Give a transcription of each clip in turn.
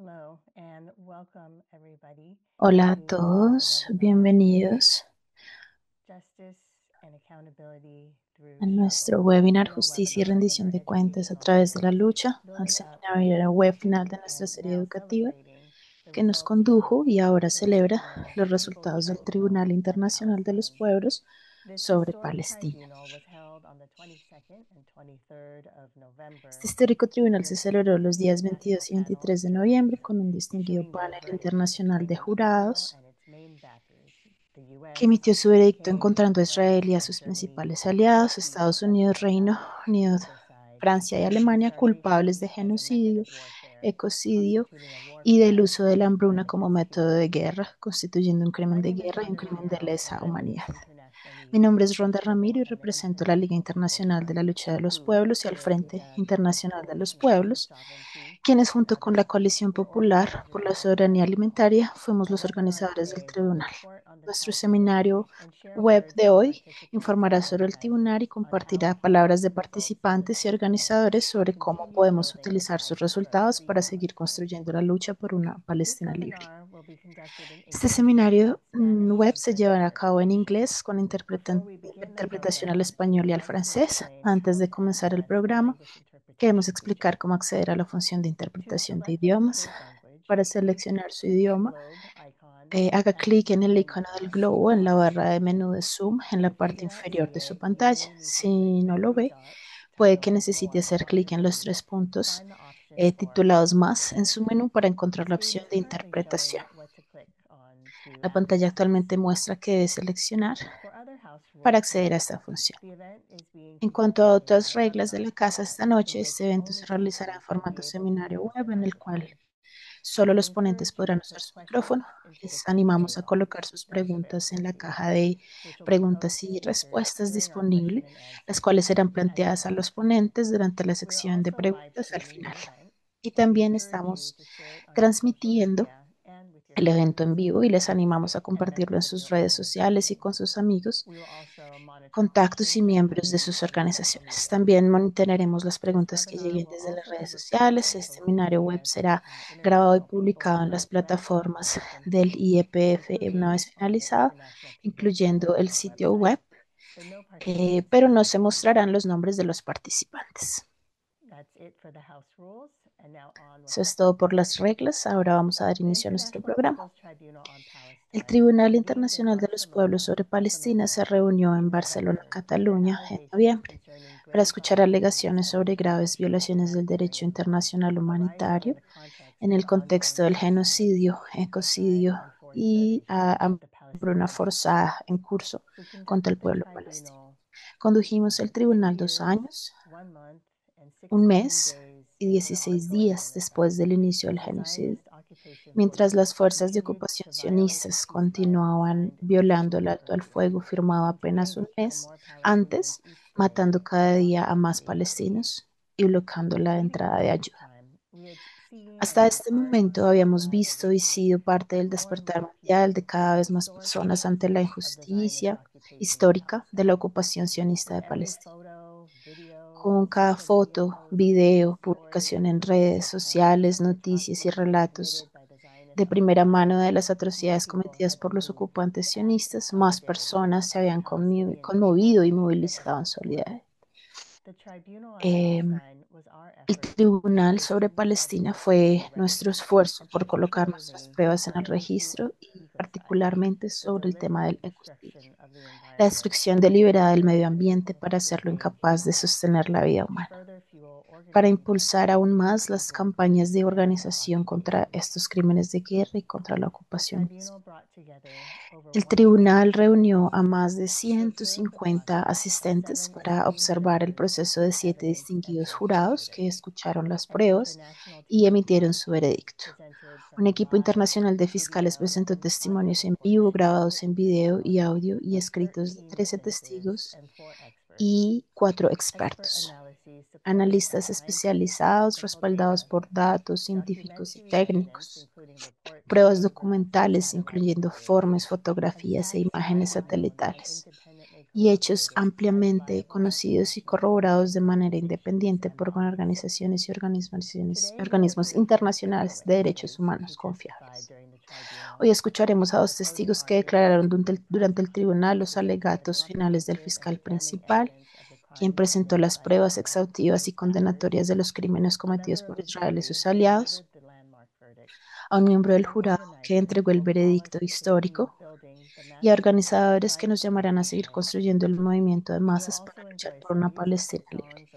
Hello and welcome everybody Hola a to our todos, webinar, bienvenidos Justice and Accountability Through a Struggle. nuestro This is the webinar final Justicia y webinar in rendición our de cuentas a educational través de la series, lucha, al building up to the seminario web final de institution nuestra and serie now educativa celebrating the que nos results of condujo y the ahora celebra International los People's resultados del Tribunal Tribunal on Internacional de los Palestine. Pueblos This sobre historic Palestina. tribunal was held on the 22nd and 23rd of Este November histórico tribunal in se a celebró los distinguished días national 22 y panel 23 of de noviembre jurists, con un distinguido issuing their panel verdict internacional de against Israel jurados and its main backers, the que US, emitió su the veredicto UK, encontrando a France, Israel y a and sus Germany principales with aliados, the Estados Unidos, Reino justified Unido, ecocide, Francia y using Alemania, culpables starvation de as a method genocidio, of warfare, ecocidio constituting a war y del crime uso de la hambruna directed como against método de humanity. guerra, constituyendo un crimen My de name is guerra y un Rhonda crimen de Ramiro, lesa and I'm with humanidad. the International Mi League nombre for es the Ronda Struggle Ramiro y and the represento la Liga International People's Internacional de la Front, Lucha de los who, Pueblos y al with Frente People's Internacional de los Coalition for Pueblos, Sovereignty quienes junto con la Advocacy Coalición were Popular por organizers la of the Soberanía tribunal. Alimentaria fuimos Our los webinar organizadores del today will tribunal. report on the Nuestro tribunal seminario and share web words de from hoy participants informará and sobre el organizers tribunal y on how compartirá applying palabras the de results of the participantes y tribunal organizadores will sobre cómo continue podemos building the utilizar sus basis for a resultados free para seguir Palestine. construyendo la lucha por una This Palestina libre. webinar will be conducted in Este English, seminario Spanish, web and se French llevará a cabo en interpretation. inglés con Before we begin the interpretación al program, we español would y al like to francés. explain Antes how de to comenzar el access the programa, language queremos interpretation feature. explicar cómo acceder a la función de To interpretación de select the idiomas. preferred language, Para click seleccionar su the idioma, globe icon haga at the clic en el Zoom icono del bar globo en la on barra de Zoom. menú de Zoom en la If you parte cannot inferior see de su it, you pantalla. may need to click Si the no lo three ve, dots puede que titled necesite More hacer on clic your en los screen tres to puntos find the option for titulados más en su interpretation. menú para The encontrar la screen opción is de currently interpretación. showing what to click on to La pantalla access this. actualmente muestra que debe seleccionar For other house para rules acceder a tonight, esta función. the event is being En cuanto a conducted in otras a reglas de webinar la casa format esta to noche, which este evento se only realizará en speakers will formato be able to seminario use their web en el cual microphone. solo We los ponentes encourage you to podrán usar put su questions micrófono. into the Les animamos Q&A a box colocar sus that's preguntas available en la to you, caja de which will be posed preguntas to y speakers respuestas during our disponible, question and las answer cuales serán session at the planteadas a end. los ponentes durante la We are sección de also live preguntas al streaming final. the event, Y so we también encourage you estamos to share it on your social transmitiendo media and with your el evento en friends, vivo y les animamos contacts, a and compartirlo en members of sus your redes sociales y organization. con sus amigos, We will also monitor contactos y questions that come miembros de in sus from your social organizaciones. media. También monitorearemos las This preguntas que webinar lleguen will desde las also be redes recorded sociales. and Este posted seminario to web the será grabado y International People's publicado en las Front website plataformas at some del point, IEPF una including vez on the finalizado, International People's incluyendo el Tribunal sitio website, web, but no participants pero will no be se seen. mostrarán los nombres de los participantes. That's it for the House rules, and now on with Eso our es todo por program. las reglas. Ahora vamos a dar The inicio a nuestro International programa. People's Tribunal on El Palestine Tribunal convened in Internacional de los Pueblos Barcelona, sobre Palestina se Catalonia, reunió en in Barcelona, November to hear Cataluña, en allegations noviembre, concerning para grave escuchar violations alegaciones of sobre graves international violaciones del derecho humanitarian law internacional arising in humanitario the context en of el ongoing contexto del genocide, genocidio, ecocide, ecocidio and forced y starvation of the hambruna Palestinian people. forzada en curso We contra el conducted the pueblo palestino. tribunal Condujimos el 2 tribunal 2 years, años, 1 month, and un 16 mes days y into the 16 ongoing días genocide, después del inicio as del the genocidio, Zionist occupation mientras forces las fuerzas de continued ocupación to violate the sionistas ceasefire continuaban signed just violando el weeks alto al earlier, fuego firmado continuing apenas to un kill mes more Palestinians antes, each day matando and cada día a launching más free trade. palestinos y bloqueando la Leading up entrada to de this ayuda. time, we had seen and Hasta been este part of momento the habíamos uprising visto y against sido parte the del growing despertar mundial de reputation cada and vez más historic personas ante la success of the Zionist injusticia occupation of histórica de la Palestine. ocupación sionista With de every Palestina. photo, video, Con and cada social media foto, post, video, story, publicación en redes of horrors sociales, of the noticias y atrocities relatos committed by the Zionist de primera occupiers, mano de las more atrocidades people cometidas have por been los moved ocupantes to act in sionistas, más solidarity personas se of the habían Palestinian conmovido people y than movilizado ever en before. solidaridad. The Tribunal on Em, Palestine was our el effort Tribunal to sobre establish Palestina justice on fue the nuestro record, esfuerzo and por colocar nuestras particularly pruebas en el on the issue of registro y ecocide, particularmente the sobre el tema deliberate del ecocidio, destruction of the la environment destrucción deliberada del medio necessary ambiente para to hacerlo save incapaz de humanity, sostener la vida to humana, further fuel para organizing impulsar campaigns aún against más las Israel's crimes campañas de against the organización contra occupation. estos crímenes de guerra y contra la The ocupación misma. tribunal brought together over El 100 tribunal experts reunió a más de to observe the 150 process of asistentes 7 para esteemed observar el judges proceso de whose 7 evidence distinguidos experts jurados que considered. escucharon las An pruebas international y team of emitieron su prosecutors veredicto. presented Un from equipo live internacional de fiscales video presentó and audio testimonios en vivo, recordings of grabados en witness video y testimony audio y of escritos de 13 13 witnesses testigos and 4 experts. y 4 Expert expertos. analyses supported by Analistas scientific and especializados technical respaldados data, por datos científicos y documentary evidence, técnicos, including reports, pruebas photographs, and documentales satellite incluyendo images, informes, and fotografías e facts laid imágenes by known and satelitales, independent y hechos ampliamente conocidos y corroborados de manera independiente por organizaciones y organismos internacionales de derechos humanos confiables. Hoy escucharemos a dos testigos que declararon durante el tribunal los alegatos finales del fiscal principal, quien presentó las pruebas exhaustivas y condenatorias de los crímenes cometidos por Israel y sus aliados, a un miembro del jurado que entregó el veredicto histórico y a organizadores que nos llamarán a seguir construyendo el movimiento de masas para luchar por una Palestina libre.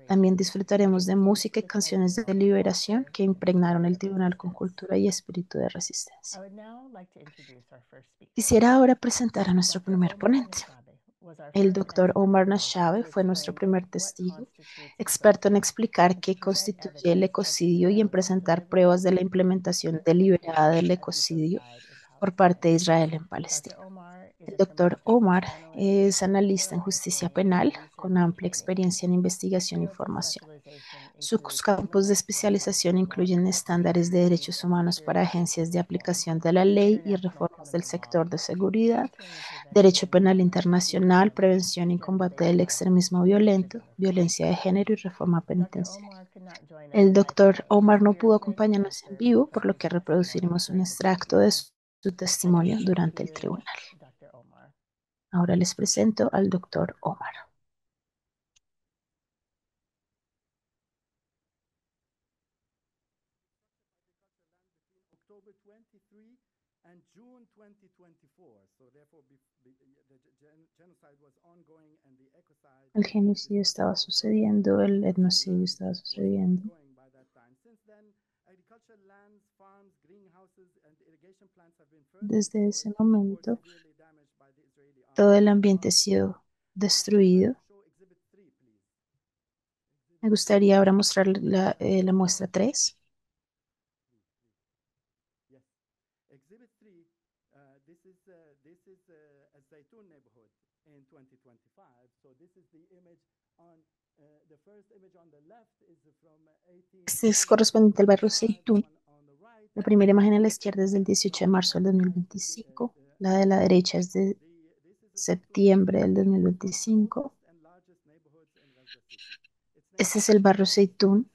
También disfrutaremos de música y canciones de liberación que impregnaron el tribunal con cultura y espíritu de resistencia. Quisiera ahora presentar a nuestro primer ponente. El doctor Omar Nashabe fue nuestro primer testigo, experto en explicar qué constituye el ecocidio y en presentar pruebas de la implementación deliberada del ecocidio por parte de Israel en Palestina. El doctor Omar es analista en justicia penal con amplia experiencia en investigación y formación. Sus campos de especialización incluyen estándares de derechos humanos para agencias de aplicación de la ley y reformas del sector de seguridad, derecho penal internacional, prevención y combate del extremismo violento, violencia de género y reforma penitenciaria. El doctor Omar no pudo acompañarnos en vivo, por lo que reproduciremos un extracto de su testimonio durante el tribunal. Ahora les presento al doctor Omar. October 23 and June 2024. So therefore, genocide was ongoing and the ecocide. El genocidio estaba sucediendo, el etnocidio estaba sucediendo. Desde ese momento, todo el ambiente ha sido destruido. Me gustaría ahora mostrar la muestra 3. Exhibit 3, this is a Zaytun neighborhood in 2025. So this is the image on the first image on the left is from 18. Este es correspondiente al barrio Zaytún. La primera imagen a la izquierda es del 18 de marzo del 2025. La de la derecha es de septiembre del 2025. Este es el barrio Zaytún.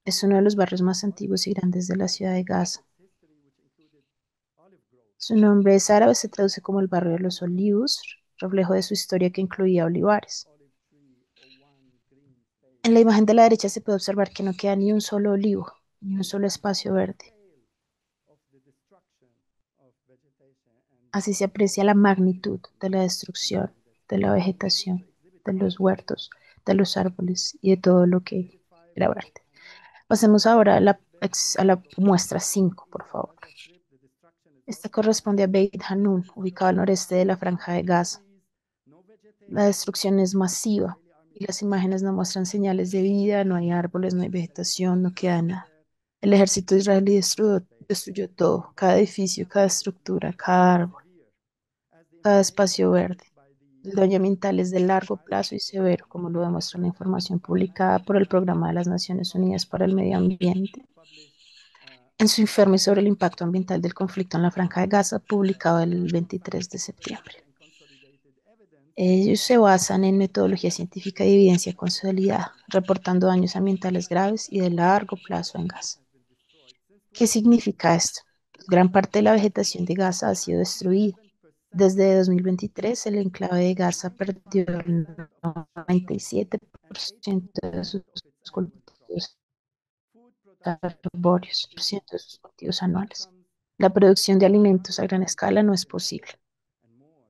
Es uno de los barrios más antiguos y grandes de la ciudad de Gaza. Su nombre es árabe, se traduce como el barrio de los olivos, reflejo de su historia que incluía olivares. En la imagen de la derecha se puede observar que no queda ni un solo olivo, ni un solo espacio verde. Así se aprecia la magnitud de la destrucción de la vegetación, de los huertos, de los árboles y de todo lo que era verde. Pasemos ahora a la muestra 5, por favor. Esta corresponde a Beit Hanun, ubicado al noreste de la Franja de Gaza. La destrucción es masiva y las imágenes no muestran señales de vida, no hay árboles, no hay vegetación, no queda nada. El ejército israelí destruyó todo, cada edificio, cada estructura, cada árbol, cada espacio verde. El daño ambiental es de largo plazo y severo, como lo demuestra la información publicada por el Programa de las Naciones Unidas para el Medio Ambiente en su informe sobre el impacto ambiental del conflicto en la Franja de Gaza, publicado el 23 de septiembre. Ellos se basan en metodología científica y evidencia consolidada, reportando daños ambientales graves y de largo plazo en Gaza. ¿Qué significa esto? Gran parte de la vegetación de Gaza ha sido destruida. Desde 2023, el enclave de Gaza perdió el 97% de sus cultivos arbóreos, por ciento de sus cultivos anuales. La producción de alimentos a gran escala no es posible.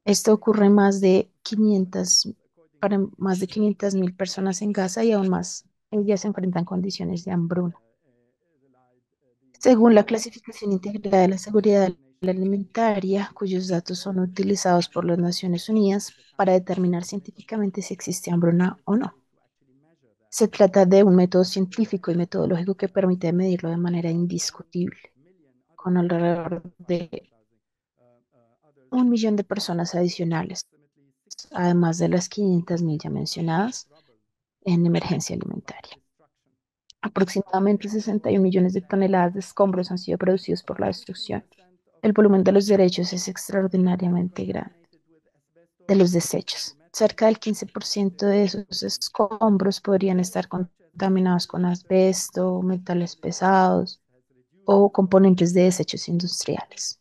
Esto ocurre para más de 500.000 personas en Gaza y aún más. Ellas se enfrentan condiciones de hambruna. Según la clasificación integrada de la seguridad alimentaria, cuyos datos son utilizados por las Naciones Unidas para determinar científicamente si existe hambruna o no. Se trata de un método científico y metodológico que permite medirlo de manera indiscutible, con alrededor de 1 millón de personas adicionales, además de las 500.000 ya mencionadas, en emergencia alimentaria. Aproximadamente 61 millones de toneladas de escombros han sido producidos por la destrucción. El volumen de los derechos es extraordinariamente grande. De los desechos. cerca del 15% de esos escombros podrían estar contaminados con asbesto, metales pesados o componentes de desechos industriales.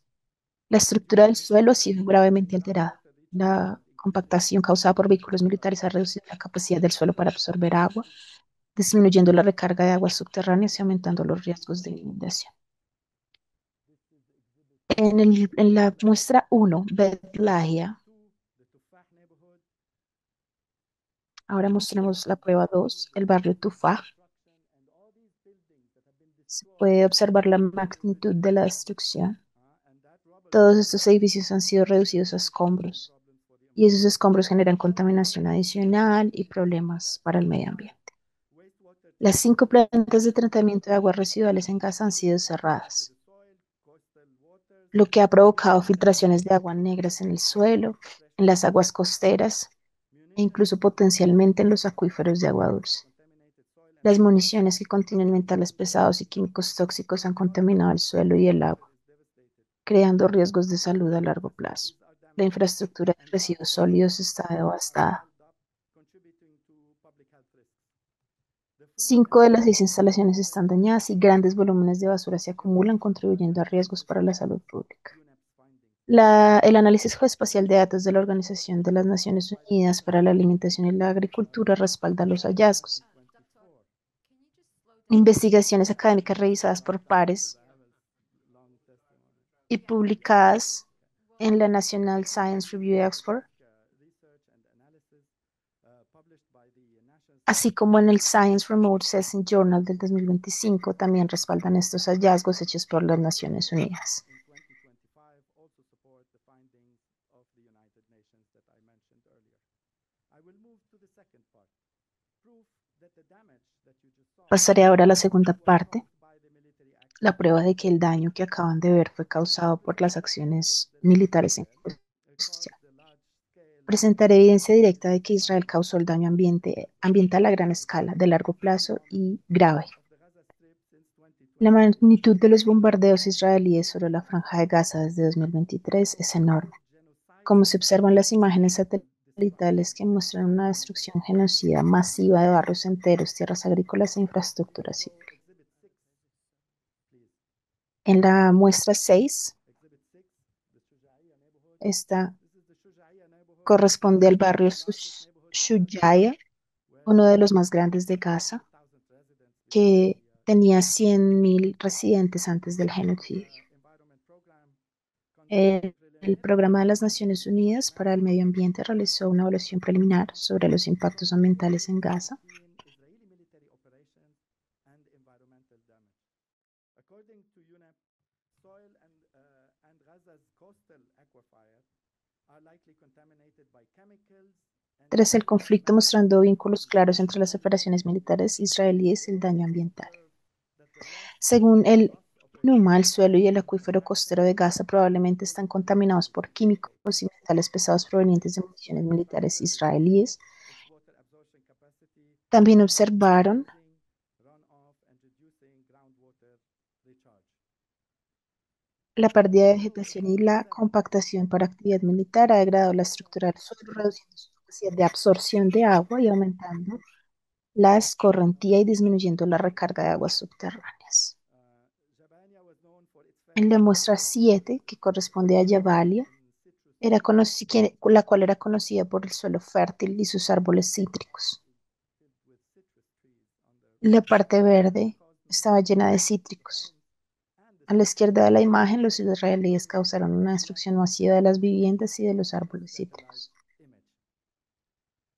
La estructura del suelo ha sido gravemente alterada. La compactación causada por vehículos militares ha reducido la capacidad del suelo para absorber agua, disminuyendo la recarga de aguas subterráneas y aumentando los riesgos de inundación. En la muestra 1, Betlagia, ahora mostremos la prueba 2, el barrio Tufá. Se puede observar la magnitud de la destrucción. Todos estos edificios han sido reducidos a escombros y esos escombros generan contaminación adicional y problemas para el medio ambiente. Las 5 plantas de tratamiento de aguas residuales en Gaza han sido cerradas, lo que ha provocado filtraciones de agua negras en el suelo, en las aguas costeras e incluso potencialmente en los acuíferos de agua dulce. Las municiones que contienen metales pesados y químicos tóxicos han contaminado el suelo y el agua, creando riesgos de salud a largo plazo. La infraestructura de residuos sólidos está devastada. 5 de las 6 instalaciones están dañadas y grandes volúmenes de basura se acumulan, contribuyendo a riesgos para la salud pública. El análisis geoespacial de datos de la Organización de las Naciones Unidas para la Alimentación y la Agricultura respalda los hallazgos. Investigaciones académicas revisadas por pares y publicadas en la National Science Review de Oxford, así como en el Science Remote Sensing Journal del 2025, también respaldan estos hallazgos hechos por las Naciones Unidas. Pasaré ahora a la segunda parte, la prueba de que el daño que acaban de ver fue causado por las acciones militares en cuestión. Presentaré evidencia directa de que Israel causó el daño ambiental a gran escala, de largo plazo y grave. La magnitud de los bombardeos israelíes sobre la Franja de Gaza desde 2023 es enorme, como se observan las imágenes satelitales que muestran una destrucción genocida masiva de barrios enteros, tierras agrícolas e infraestructura civil. En la muestra 6, esta corresponde al barrio Shujaya, uno de los más grandes de Gaza, que tenía 100.000 residentes antes del genocidio. El Programa de las Naciones Unidas para el Medio Ambiente realizó una evaluación preliminar sobre los impactos ambientales en Gaza. Tras el conflicto, mostrando vínculos claros entre las operaciones militares israelíes y el daño ambiental. Según el PNUMA, el suelo y el acuífero costero de Gaza probablemente están contaminados por químicos y metales pesados provenientes de municiones militares israelíes. También observaron la pérdida de vegetación y la compactación por actividad militar ha degradado la estructura del suelo, reduciendo su capacidad de absorción de agua y aumentando la escorrentía y disminuyendo la recarga de aguas subterráneas. En la muestra 7, que corresponde a Jabalia, la cual era conocida por el suelo fértil y sus árboles cítricos. La parte verde estaba llena de cítricos. A la izquierda de la imagen, los israelíes causaron una destrucción masiva de las viviendas y de los árboles cítricos.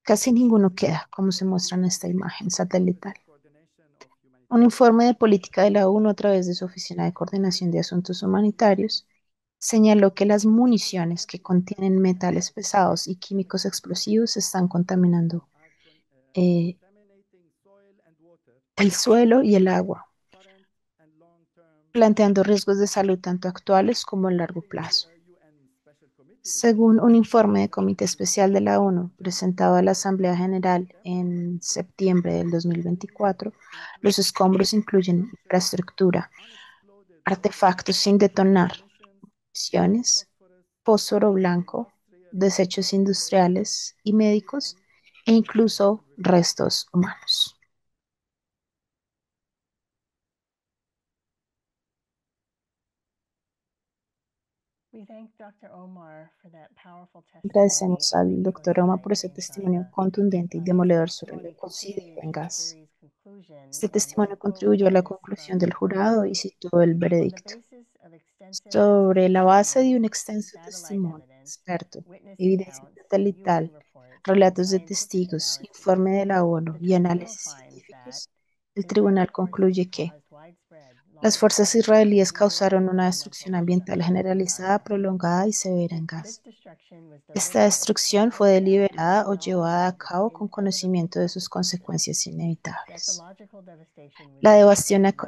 Casi ninguno queda, como se muestra en esta imagen satelital. Un informe de política de la ONU a través de su Oficina de Coordinación de Asuntos Humanitarios señaló que las municiones que contienen metales pesados y químicos explosivos están contaminando el suelo y el agua, planteando riesgos de salud tanto actuales como a largo plazo. Según un informe del Comité Especial de la ONU presentado a la Asamblea General en septiembre del 2024, los escombros incluyen infraestructura, artefactos sin detonar, municiones, fósforo blanco, desechos industriales y médicos e incluso restos humanos. We thank Dr. Omar for that powerful testimony Agradecemos of the al Dr. Oma por ese ecocide in testimonio Gaza. contundente y demoledor sobre el Testimony ecocidio continues en with the Gaza. jury's conclusion, Este and we testimonio quote contribuyó a from la this conclusión from del jurado y citó el on the veredicto. basis of extensive Sobre la base de un testimony, extenso satellite testimonio evidence, experto, witness evidencia accounts, satelital, UN reports, and relatos de scientific testigos, analysis, informe de la ONU the y tribunal análisis finds that científicos, el Israeli tribunal forces concluye que caused widespread, las fuerzas long-lasting, israelíes legal, causaron and una environmental destrucción ambiental destruction in generalizada, Gaza. prolongada y severa en This Gaza. destruction was Esta deliberate destrucción and fue carried out with deliberada o knowledge llevada a of its cabo con inevitable conocimiento de sus consequences. consecuencias The inevitables. ecological devastation was La used as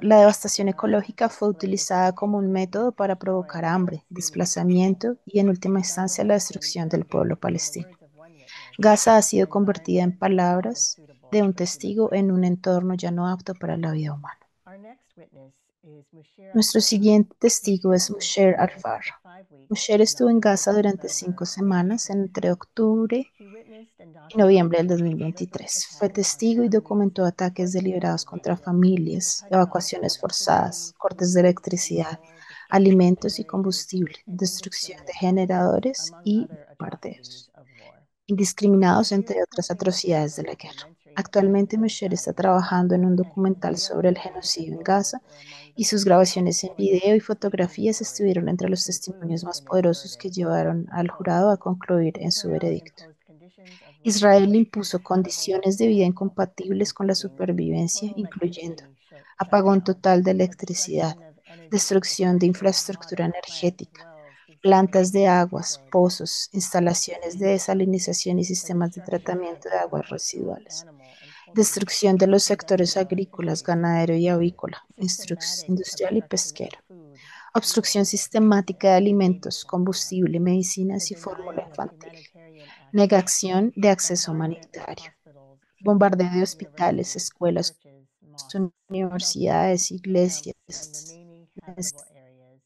la a devastación means ecológica fue to displace utilizada como un infinite método para destroy provocar hambre, Palestinian people. desplazamiento y, en última Gaza instancia, la has been destrucción del rendered, pueblo in the palestino. words of one witness, Gaza ha sido an convertida, en environment no longer palabras de suitable un for human testigo, life. en un entorno ya no apto para la vida humana. Our next witness is Musher Nuestro Alfar. siguiente testigo Musher es was Musher in Gaza Alfar. for 5 weeks Musher in estuvo en October Gaza to durante November 5 of semanas 2023. entre octubre He witnessed and y noviembre del documented deliberate 2023. Fue attacks on testigo y families, documentó ataques forced deliberados contra evacuation, the familias, cutting off of evacuaciones electricity, forzadas, cortes de food, electricidad, fuel, destruction of alimentos y generators, combustible, and destrucción de indiscriminate bombing, generadores among y other atrocities bombardeos of war. indiscriminados, Musher entre is otras currently working atrocidades on de a la guerra. documentary on Actualmente, Musher está genocide in Gaza, trabajando en un and his documental video sobre el footage and genocidio en photos Gaza were among the y sus most grabaciones en powerful video y accounts in the fotografías jury estuvieron entre to los testimonios conclude más in its poderosos que verdict. llevaron al Quote, jurado a concluir en su Israel veredicto. imposed conditions of living Israel impuso incompatible with condiciones de vida survival, incompatibles con la including supervivencia, total incluyendo electricity apagón shutdown, total de a electricidad, destruction of energy destrucción de infrastructure, infraestructura water, plants, energética, wells, plantas de desalination aguas, facilities, pozos, instalaciones de desalinización y the sistemas de destruction of tratamiento de aguas agricultural, residuales, animal, and poultry, destrucción de los sectores industrial, and agrícolas, fisheries, ganadero y avícola, systematic industrial y obstruction of pesquero, food, fuel, obstrucción sistemática de nutrition, and baby alimentos, formula, combustible, the medicinas y fórmula denial of infantil, humanitarian access, negación de acceso bombardment of humanitario, hospitals, churches, bombardeo de hospitales, universities, escuelas, churches, mosques, shelters, universidades, camps, iglesias, and remaining habitable areas,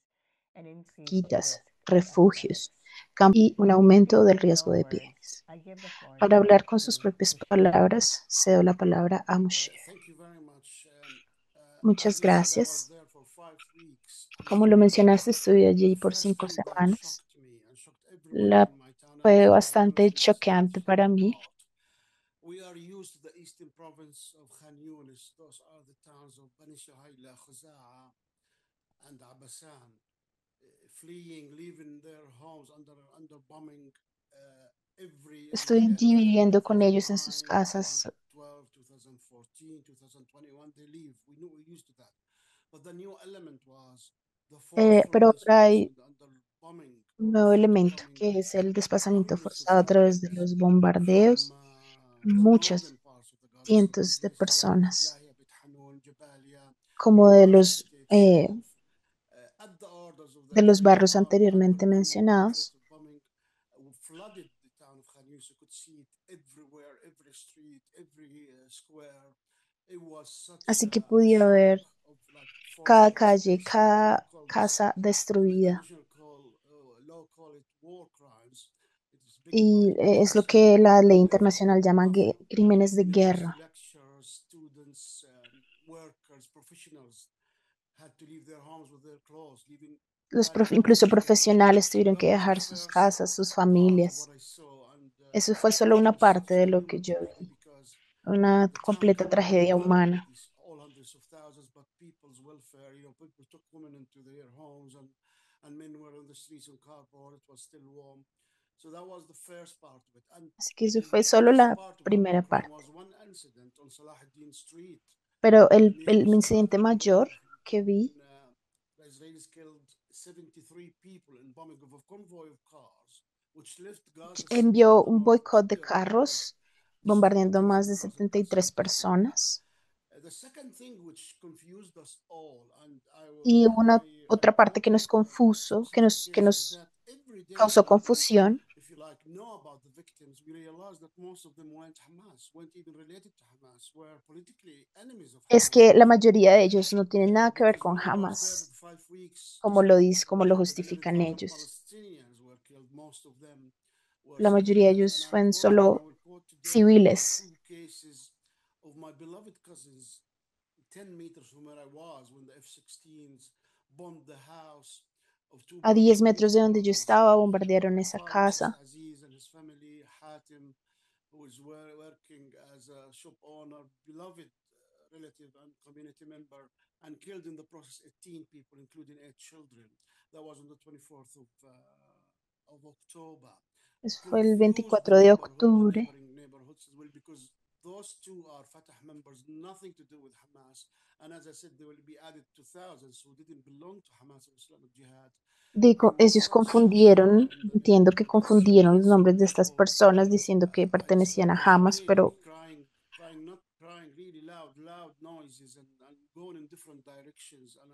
and increased mezquitas, risk of epidemics. refugios, y un aumento del Speaking his riesgo own de words, epidemias. I give the floor Para now hablar con sus to propias Musher Alfar. palabras, cedo la palabra a Moshe. Thank you very much. Muchas As you said, I was gracias. there for 5 weeks, Como lo mencionaste, estuve the allí por first 5 thing that semanas. shocked me and shocked everybody in my town. I Fue was there bastante honestly just choqueante taking para mí. part. We are used to the eastern province of Khan Yunis. Those are the towns of Bani Shuhayla, Khuza'a, and Abasan, fleeing, leaving their homes under bombing Estoy every allí attack, viviendo con ellos en sus 2009, casas, 2012, 2014, 2021. They leave. We're used to that. But the new element was the forceful pero ahora hay displacement under bombing un or nuevo threat of elemento bombing que es el of desplazamiento hundreds of forzado a través de families los from bombardeos. the Muchas, northern parts of the Gaza City, cientos de places like personas, Itlahia, Beit Hanun, Jabalia, como Gaza City itself, de at the orders of the los Israeli barrios army, under anteriormente bombing, with threat mencionados. of bombing, flooded the town of Khan Younis. You could see it everywhere, every street, every square. It was such Así que a pude shock ver of like cada forced calle, displacement. They cada don't call this casa the destruida. conventional law call it war crimes. It is big Y part of es lo genocide. que la ley Everything internacional on llama cover. crímenes de University guerra. lecturers, students, workers, professionals had to leave their homes with their clothes, leaving Incluso valuables, children. profesionales So tuvieron that que was the dejar sus first casas, sus part of what familias. I saw, and Eso fue solo it una was parte such de a lo que human yo tragedy vi, because una the town completa couldn't be tragedia evacuated, humana. these all hundreds of thousands, but people's welfare, people took women into their homes, and men were on the streets on cardboard. It was still warm. So that was the first part of it. And Así que eso the fue solo biggest la part of the war primera crime parte. was one incident on Salah ad-Din Street Pero near el Muscat incidente in mayor Betlehem que when vi the Israelis killed 73 people in bombing of a convoy of cars, which left Gaza City envió under un boicot de artillery bombings, carros, destroying bombardeando tens más of de thousands, 73 persons killed. personas. The second thing which confused us all, and Y una otra parte que told nos the confuso, specific que case, is nos that every day causó that we, confusión, if you like, know about the victims, we realize that most of them weren't Hamas, weren't even related to Hamas, were politically enemies of es Hamas. que la mayoría de ellos no tienen nada que ver Because con when I was there Hamas, for 5 weeks, como lo just dice, como lo like the justifican 11,000 ellos. Palestinians were killed, most of them La mayoría de ellos fueron solo civiles. 10 meters from where I was when the F-16s bombed the house of two A 10 people, metros de donde yo estaba, bombardearon esa pharmacist casa. Aziz and his family, Hatim, who is working as a shop owner, beloved relative and community member, and killed in the process 18 people, including 8 children. That was on the 24th of October. Eso fue el Confused the 24 de neighborhood, the octubre. neighboring neighborhoods as well, because those two are Fatah members, nothing to do with Hamas. And as I said, they will be added to thousands who didn't belong to Hamas or Islamic Jihad. There was Ellos such horror confundieron, in the entiendo que neighborhood that so confundieron los many nombres de estas people, personas diciendo que I just pertenecían a was Hamas, begging, pero crying, not crying, really loud noises, and going in different directions. And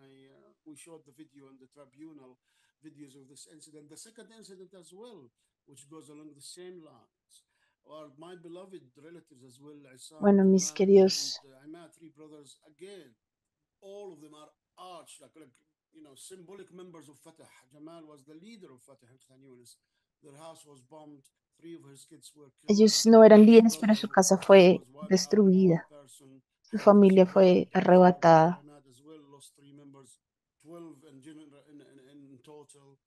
we showed the video in the tribunal, videos of this incident. The second incident as well, which goes along the same lines, are my beloved relatives as well, Isam, bueno, mis Jamal, and queridos, Imad, three brothers. Again, all of them are arch, symbolic members of Fatah. Jamal was the leader of Fatah in Khan Yunis. Their house was bombed. Three of his kids were killed. ellos no eran His líderes, pero brother su casa house fue was wiped out with one destruida, person. su Hamid familia fue survived. His younger brother arrebatada. Imad as well lost three members, 12 in total.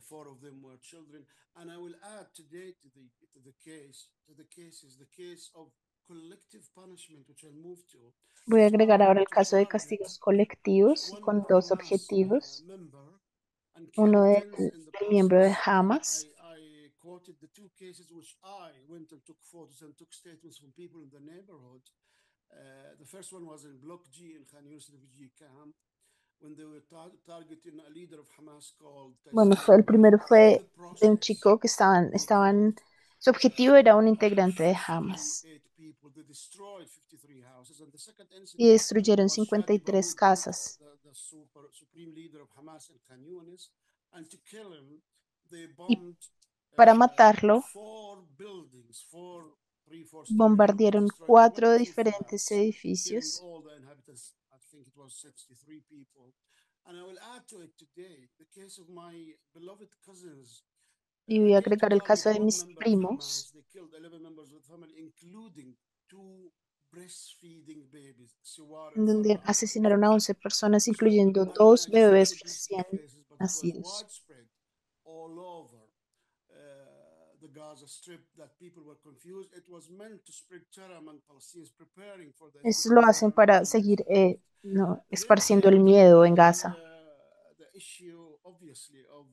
Four of them were children. And I will add today to the case is the case of collective punishment, which I'll move to, Voy a agregar trying ahora el to caso de target castigos colectivos one con dos Hamas objetivos. member and Uno killed tens in the del miembro de process. And Hamas. I quoted the two cases which I went and took photos and took statements from people in the neighborhood. The first one was in Block G in Khan Yunis refugee camp when they were targeting a leader of Hamas called Bueno, Taysir el Abbas. primero In the fue de un process, chico que they killed su objetivo era un integrante de 58 Hamas people. They destroyed 53 houses. And the second y incident destruyeron was Shadi 53 Baroud, casas. the supreme leader of Hamas in Khan Yunis. And to kill him, they Y bombed para matarlo, four buildings, three-four-story buildings, bombardearon destroyed 4 20 diferentes flats, killing edificios. all the inhabitants. I think it was 63 people. And I will add to it today the case of my beloved cousins. Y voy a Again, to agregar el target caso de one mis member of Hamas, primos, they killed 11 members of the family, including two breastfeeding babies, Siwar and en donde Farah. asesinaron a 11 personas, So, incluyendo and I 2 just bebés quoted these two recién cases, but it was nacidos. widespread all over the Gaza Strip that people were confused. It was meant to spread terror among Palestinians preparing for the Eso inevitable lo hacen fire para on the seguir Israeli. no, Then esparciendo came el to miedo en Gaza. the issue, obviously, of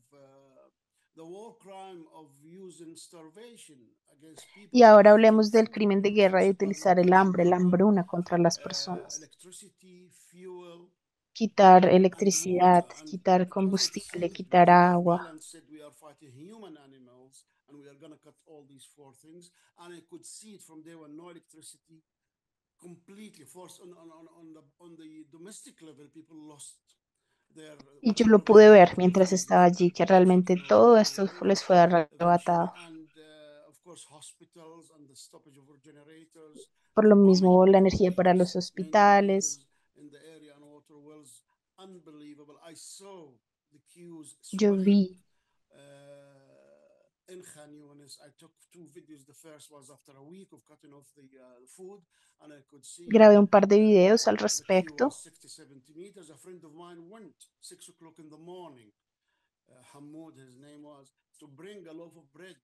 the war crime of using starvation against people Y ahora without giving hablemos del food. crimen de People guerra de facing utilizar el malnutrition, hambre, la hunger, hambruna contra las personas. electricity, fuel, Quitar and water. electricidad, And quitar because it combustible, said quitar President agua. Gallant said we are fighting human animals and we are going to cut all these four things. And I could see it from day one, no electricity, completely forced on the domestic level. People lost their Y yo lo whatever they pude had, ver mientras refuse, estaba allí, que realmente chicken or todo whatever, esto whatever, les fue eventually. arrebatado. And of course, hospitals and the stoppage of generators, Por the lo mismo, bombing hubo la of energía para los lakes, main irrigators hospitales. in the area and water wells, unbelievable. I saw the queues Yo swelling vi, in Khan Yunis. I took two videos. The first was after a week of cutting off the food, and I could see grabé un par de videos al the queue was respecto. 60, 70 meters. A friend of mine went 6 o'clock in the morning, Hamoud, his name was, to bring a loaf of bread,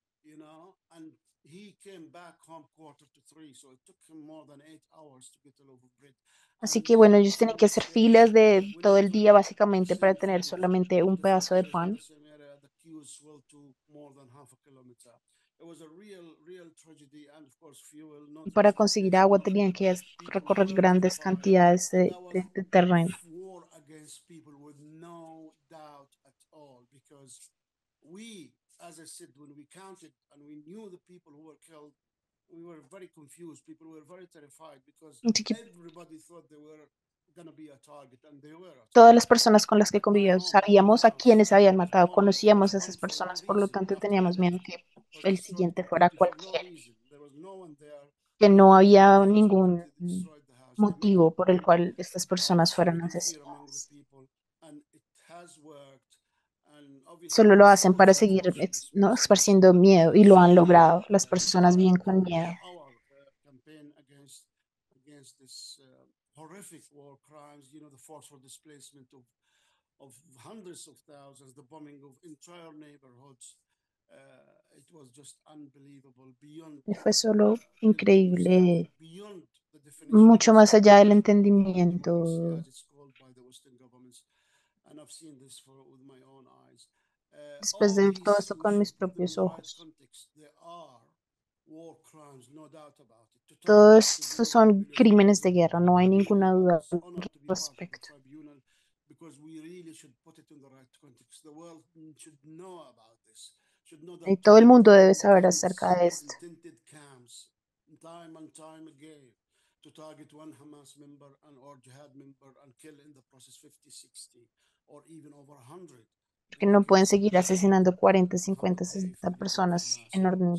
and he came back home 2:45. So it took him more than 8 hours to get a loaf of bread. Así And que bueno, ellos it's tienen in que this hacer filas area. de When todo I el día traveled, básicamente para same tener thing. solamente In un different pedazo de areas, not the pan. same area. The queues swelled to more than half a kilometer. It was a real tragedy, and of course, fuel, no Y para conseguir transportation, agua nothing. tenían que People recorrer were grandes terrified, cantidades and that was de terreno. war against people with no doubt at all. Because we, as I said, when we counted and we knew the people who were killed, we were very confused. People were very terrified because Así que everybody thought they were going to be a target, and they were a todas las target. personas con las que But my convivíamos home, our sabíamos a house, quiénes habían was matado, bombed. It was conocíamos a esas bombed for no personas, por lo reason. tanto After teníamos miedo energy que was el destroyed siguiente fuera completely for no cualquiera, reason. There was no one there. que They no went into the había house, ningún completely destroyed the house. They made motivo por el complete cual estas personas fueran absolute fear among the asesinadas. people, and it has worked. And Solo lo hacen para seguir ¿no? esparciendo miedo y lo han logrado. Las personas viven con miedo. Our campaign against this horrific war crimes, the forceful displacement of hundreds of thousands, the bombing of entire neighborhoods. It was just unbelievable, beyond Y fue solo understanding, increíble, beyond the definition of mucho más allá del diplomacy, entendimiento. as it's called by the Western governments. And I've seen this with my own eyes. Después All de ver todo these, esto we con should mis put them in propios the right ojos. context. They are war crimes, no doubt about it. To Todos target estos civilian son population crímenes is de guerra, no hay ninguna duda al honor to be part of the respecto. tribunal, because we really should put it in the right context. The world should know about this. Should know Y that todo el mundo targeting debe saber acerca tents, de esto. tented camps, time and time again, to target one Hamas member or jihad member and kill in the process 50, 60, or even over 100. Porque no pueden seguir asesinando 40, 50, 60 personas en orden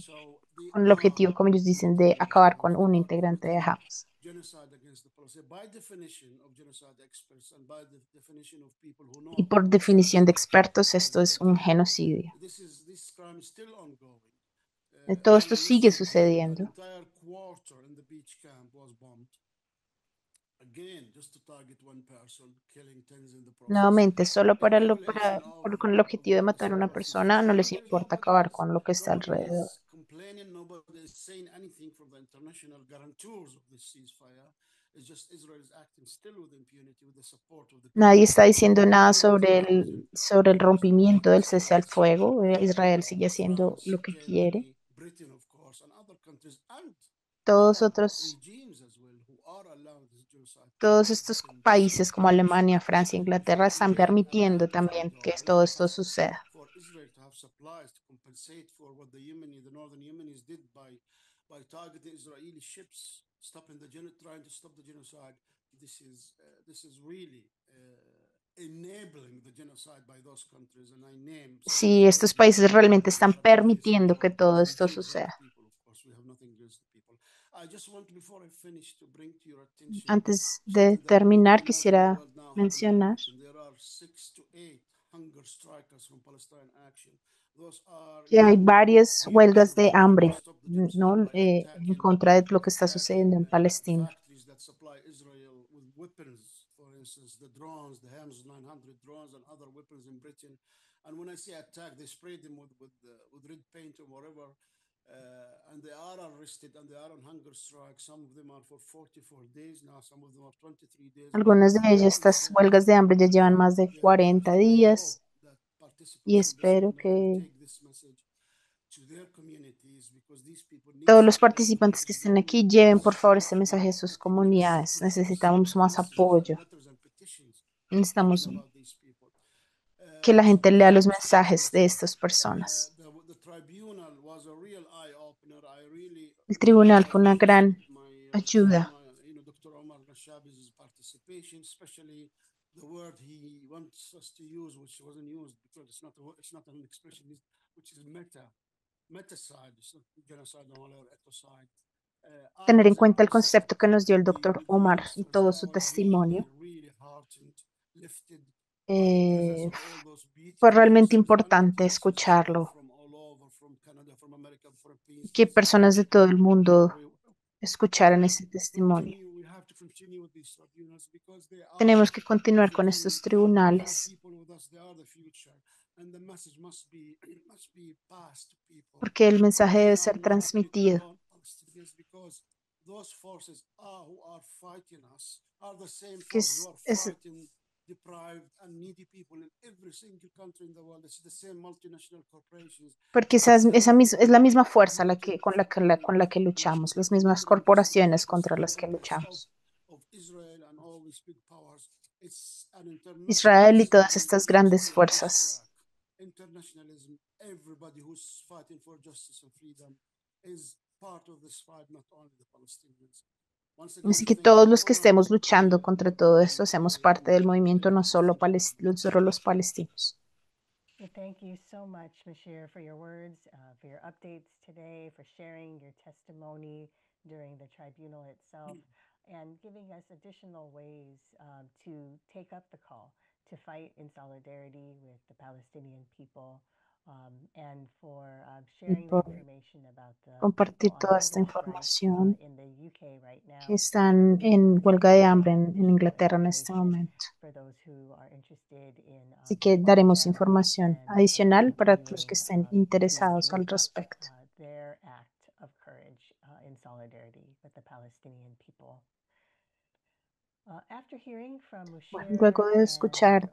con el objetivo, como ellos dicen, de acabar con un integrante de Hamas. Genocide against the Palestinians, by definition of genocide experts and by the definition of people who know Y por about this definición de crime, expertos, esto es un genocidio. this crime is still ongoing. Todo esto sigue Yesterday, an sucediendo. entire quarter in the beach camp was bombed. Again, just to target one person, killing tens in the process. Nuevamente, solo The para population con el objetivo de of matar a una Palestine persona, no les nobody, importa acabar con lo que está nobody alrededor. is complaining, nobody is saying anything from the international guarantors of this ceasefire. It's just Israel is acting still with impunity with the support of the Nadie people. está diciendo nada sobre 90,000 sobre el rompimiento del cese al fuego. Israel sigue haciendo France, lo que quiere. Germany, Britain, of course, and other countries, and Todos Arab otros, regimes as well, who are allowing this genocide todos estos to continue. países como Alemania, Francia, Inglaterra están Again, permitiendo it's también que ongoing. todo esto But suceda. for Israel to have supplies to compensate for what the northern Yemenis did by targeting Israeli ships, trying to stop the genocide, this is really enabling the genocide by those countries. And I name some of Si them estos here because países realmente están Arab countries permitiendo que support todo the esto regimes, not the suceda. people. Of course, we have nothing against the people. I just want, before I finish, to bring to your attention Antes de something that terminar, we know that the quisiera world now has now mencionar written. There are 6 to 8 hunger strikers from Palestine Action. Those are que hay young varias youths huelgas who de try to hambre, stop the genocide ¿no? by En contra de lo que está sucediendo en Palestina. factories that supply Israel with weapons, for instance, the drones, the HAMS 900 drones and other weapons in Britain. And when I say attack, they spray them with red paint or whatever. And they are arrested and they are on hunger strike. Some of them are for 44 days now, some of them are 23 days. Algunas de And ellas, estas huelgas de hambre ya llevan más de 40 días y espero que todos los participantes que estén aquí lleven por favor este mensaje a sus comunidades. Necesitamos más apoyo. Necesitamos que la gente lea los mensajes de estas personas. El tribunal fue una gran ayuda. Dr. Omar Nashabi's participation, especially the word he wants us to use, which wasn't used because it's not an expression, which is metacide, it's not genocide or ecocide. Tener en cuenta el concepto que nos dio el doctor Omar y todo su testimonio. Eh, Fue realmente importante escucharlo, que personas de todo el mundo escucharan ese testimonio. Tenemos que continuar con estos tribunales porque el mensaje debe ser transmitido. Que porque es la misma fuerza con la que luchamos, las mismas corporaciones contra las que luchamos. Israel y todas estas grandes fuerzas. Así que todos los que estemos luchando contra todo esto hacemos parte del movimiento, no solo los palestinos. Well, thank you so much, Bashir, for your words, for your updates today, for sharing your testimony during the tribunal itself, and giving us additional ways to take up the call to fight in solidarity with the Palestinian people, and for y sharing the por information about the people compartir on toda esta hunger strike información in the UK right que now. están en huelga de hambre en Inglaterra en este momento. For those who are interested in Así que daremos información adicional para los que estén interesados al respecto. their act of courage in solidarity with the Palestinian people. After hearing from Bueno, Musher luego de and escuchar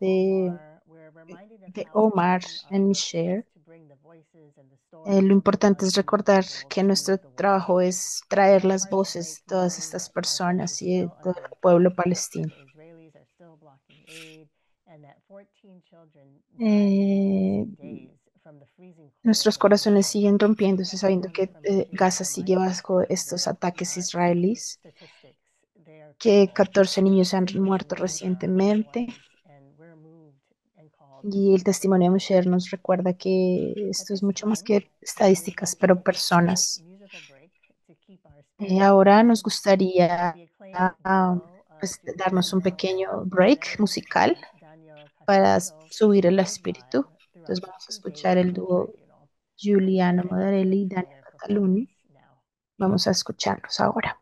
Omar, we're reminded of de how Omar important our and work is Michelle, to bring the voices and the stories lo of importante es the recordar people que to nuestro the world. trabajo es traer las voces de todas estas personas y de todo el pueblo palestino. The Israelis are still blocking aid, and that 14 children Eh, died in days from the freezing cold Nuestros of corazones Gaza. siguen rompiéndose sabiendo Testimony que from Musher Gaza sigue reminded us bajo of estos the ataques israelíes, statistics. They are que critical. 14 niños han Musher muerto knew, recientemente. loved ones, and we're moved and called Y el to testimonio de Musher nos recuerda que esto es mucho más que estadísticas, pero personas. musical break to keep our spirits Ahora lifted. nos gustaría The acclaimed duo, pues, Susan darnos un Bell pequeño break Benjamin musical and Daniel para Castelletto subir el played espíritu. live throughout Entonces the vamos a 2 escuchar days el of the dúo tribunal. Giuliano And Modarelli y listen to Daniel their Cataluni. performance now. Vamos a escucharlos ahora.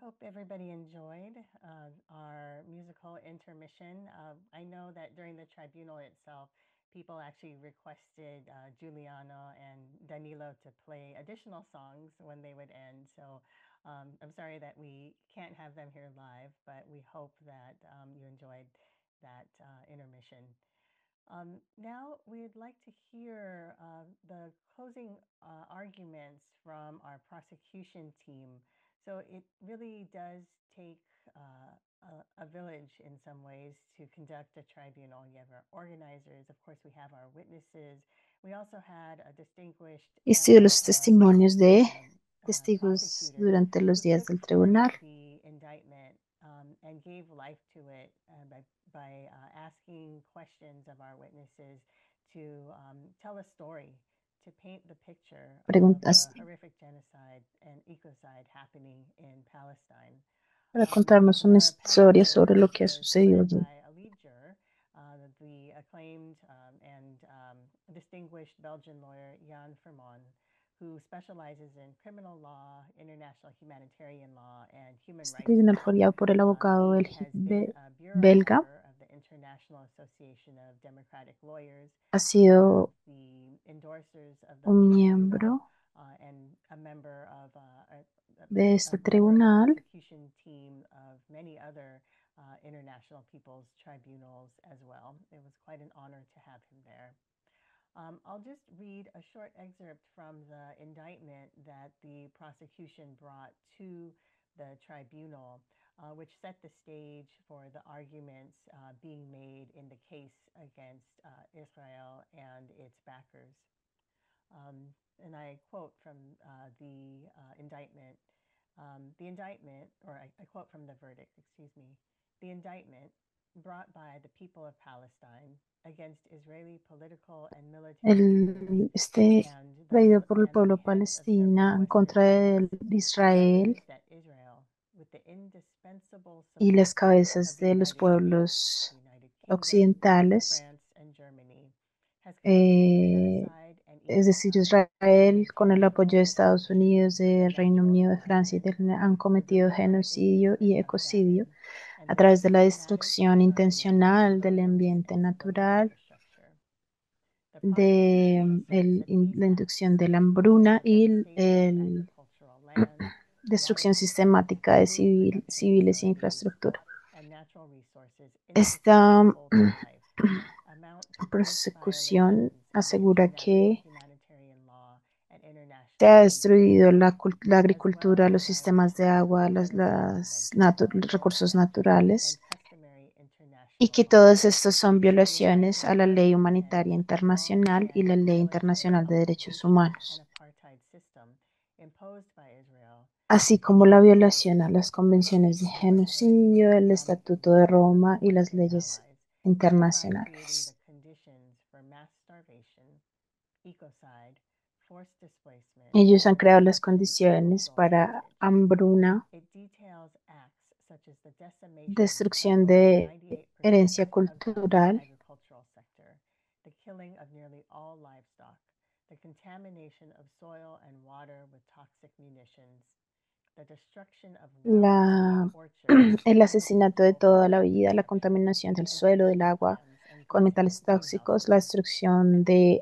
hope everybody enjoyed our musical intermission. I know that during the tribunal itself, people actually requested Giuliano and Danilo to play additional songs when they would end. So I'm sorry that we can't have them here live, but we hope that you enjoyed that intermission. Now we'd like to hear the closing arguments from our prosecution team. So it really does take a village in some ways to conduct a tribunal. You have our organizers, of course, we have our witnesses. We also had a distinguished Y sido los testimonios de testigos prosecutor durante los who días took del tribunal. part the indictment and gave life to it by asking questions of our witnesses to tell a story, to paint the picture of Preguntas the horrific genocide and ecocide happening in Palestine. para contarnos una historia sobre lo que ha sucedido allí. By a lead juror, the acclaimed and distinguished Belgian lawyer Jan Vermont, who specializes in criminal law, international humanitarian law, and human Este rights tribunal law. fue guiado por el abogado He has been a bureau belga. member of the International Association of Democratic Lawyers, Ha sido the endorsers of the un tribunal, miembro and a member of de este member of the tribunal. prosecution team of many other international people's tribunals as well. It was quite an honor to have him there. I'll just read a short excerpt from the indictment that the prosecution brought to the tribunal, which set the stage for the arguments being made in the case against Israel and its backers. And I quote from the indictment. I quote from the verdict, excuse me. The indictment brought by the people of Palestine against Israeli political and military traído por el pueblo palestino en contra de Israel y las cabezas de los pueblos occidentales, es decir, Israel, con el apoyo de Estados Unidos, de Reino Unido, de Francia, han cometido genocidio y ecocidio a través de la destrucción intencional del ambiente natural, de la inducción de la hambruna y la destrucción sistemática de civiles e infraestructura. Esta persecución asegura que se ha destruido la agricultura, los sistemas de agua, los recursos naturales, y que todos estos son violaciones a la ley humanitaria internacional y la ley internacional de derechos humanos, así como la violación a las convenciones de genocidio, el Estatuto de Roma y las leyes internacionales. Ellos han creado las condiciones para hambruna, destrucción de herencia cultural, el asesinato de toda la vida, la contaminación del suelo, del agua con metales tóxicos, la destrucción de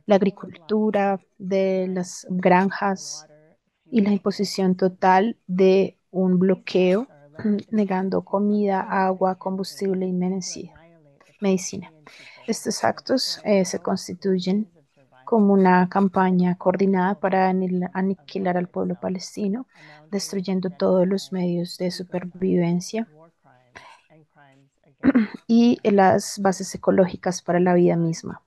la agricultura, de las granjas y la imposición total de un bloqueo, negando comida, agua, combustible y medicina. Estos actos se constituyen como una campaña coordinada para aniquilar al pueblo palestino, destruyendo todos los medios de supervivencia y las bases ecológicas para la vida misma,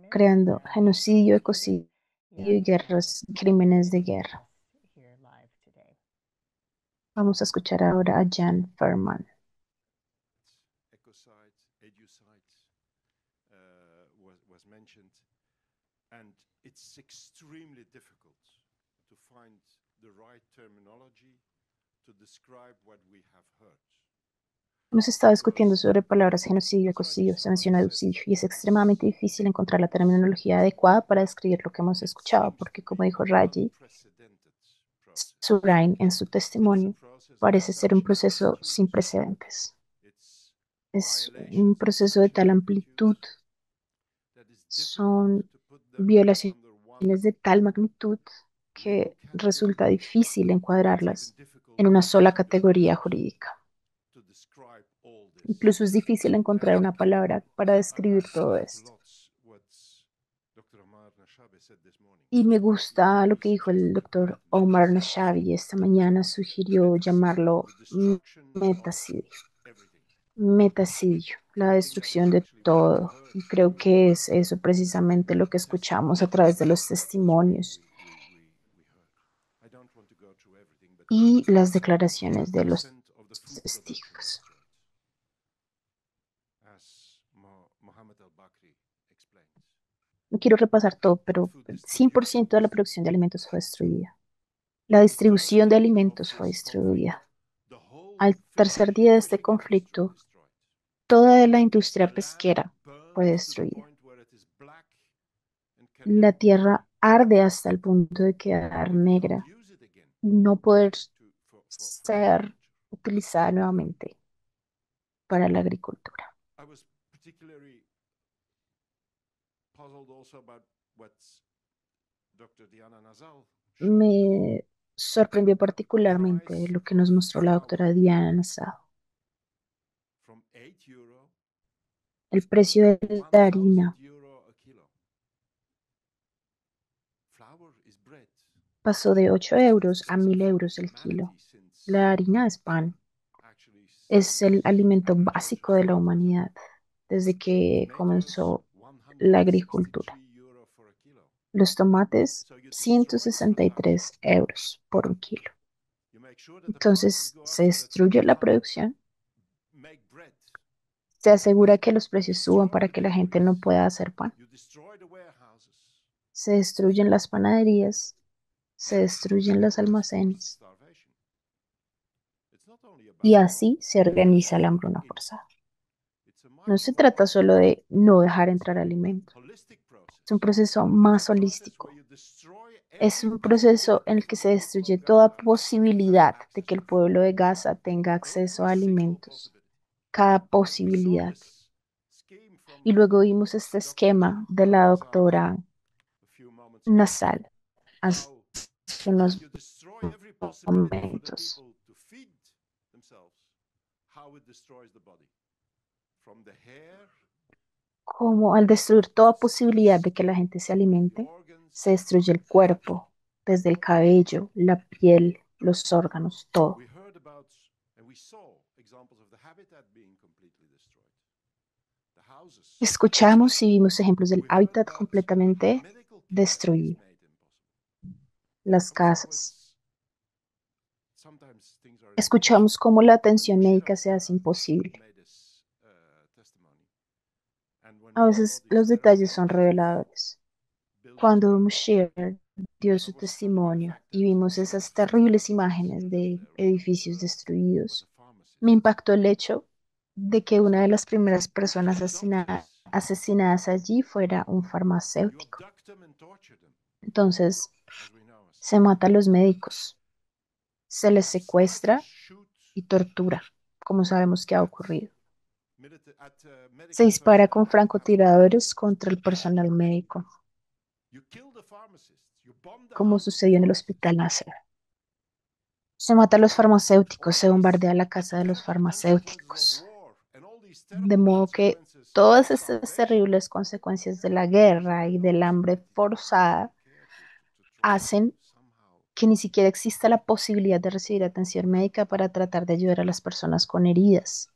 creando genocidio, ecocidio y guerras, crímenes de guerra. Vamos a escuchar ahora a Jan Vermont. Was mentioned, and it's extremely difficult to find the right terminology to describe what we have heard. Hemos estado discutiendo sobre palabras genocidio, ecocidio, se menciona ecocidio, y es extremadamente difícil encontrar la terminología adecuada para describir lo que hemos escuchado, porque como dijo Raji Surain en su testimonio, parece ser un proceso sin precedentes. Es un proceso de tal amplitud, son violaciones de tal magnitud que resulta difícil encuadrarlas en una sola categoría jurídica. Incluso es difícil encontrar una palabra para describir todo esto. Y me gusta lo que dijo el doctor Omar Nashabi esta mañana, sugirió llamarlo metacidio. Metacidio, la destrucción de todo. Y creo que es eso precisamente lo que escuchamos a través de los testimonios y las declaraciones de los testigos. No quiero repasar todo, pero el 100% de la producción de alimentos fue destruida. La distribución de alimentos fue destruida. Al tercer día de este conflicto, toda la industria pesquera fue destruida. La tierra arde hasta el punto de quedar negra y no poder ser utilizada nuevamente para la agricultura. Me sorprendió particularmente lo que nos mostró la doctora Diana Nassau. El precio de la harina pasó de 8 euros a 1.000 euros el kilo. La harina es pan. Es el alimento básico de la humanidad desde que comenzó la agricultura. Los tomates, 163 euros por un kilo. Entonces, se destruye la producción, se asegura que los precios suban para que la gente no pueda hacer pan. Se destruyen las panaderías, se destruyen los almacenes. Y así se organiza la hambruna forzada. No se trata solo de no dejar entrar alimentos. Es un proceso más holístico. Es un proceso en el que se destruye toda posibilidad de que el pueblo de Gaza tenga acceso a alimentos. Cada posibilidad. Y luego vimos este esquema de la doctora Nasal hace unos momentos. Como al destruir toda posibilidad de que la gente se alimente, se destruye el cuerpo, desde el cabello, la piel, los órganos, todo. Escuchamos y vimos ejemplos del hábitat completamente destruido. Las casas. Escuchamos cómo la atención médica se hace imposible. A veces los detalles son reveladores. Cuando Moshe dio su testimonio y vimos esas terribles imágenes de edificios destruidos, me impactó el hecho de que una de las primeras personas asesinadas allí fuera un farmacéutico. Entonces, se mata a los médicos, se les secuestra y tortura, como sabemos que ha ocurrido. Se dispara con francotiradores contra el personal médico, como sucedió en el Hospital Nasser. Se mata a los farmacéuticos, se bombardea la casa de los farmacéuticos. De modo que todas estas terribles consecuencias de la guerra y del hambre forzada hacen que ni siquiera exista la posibilidad de recibir atención médica para tratar de ayudar a las personas con heridas.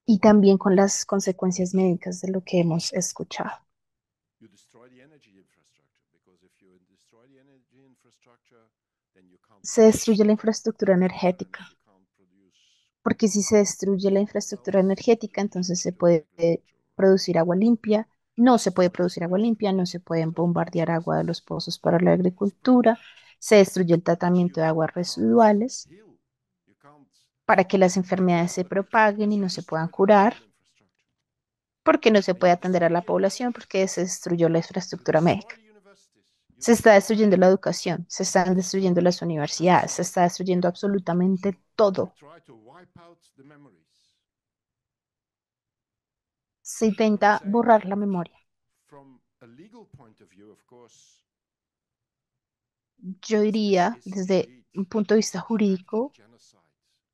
Y también con las consecuencias médicas de lo que hemos escuchado. Se destruye la infraestructura energética, porque si se destruye la infraestructura energética, entonces se puede producir agua limpia. No se puede producir agua limpia, no se pueden bombardear agua de los pozos para la agricultura, Se destruyó el tratamiento de aguas residuales heal. You can't para que las enfermedades se propaguen y no se puedan curar, porque no se puede atender a la población, porque se destruyó la infraestructura médica. Se está destruyendo la educación, se están destruyendo las universidades, se está destruyendo absolutamente todo. try to wipe out the memories. Se intenta borrar la memoria. From a legal point of view, of course, Yo diría, desde un punto de vista jurídico,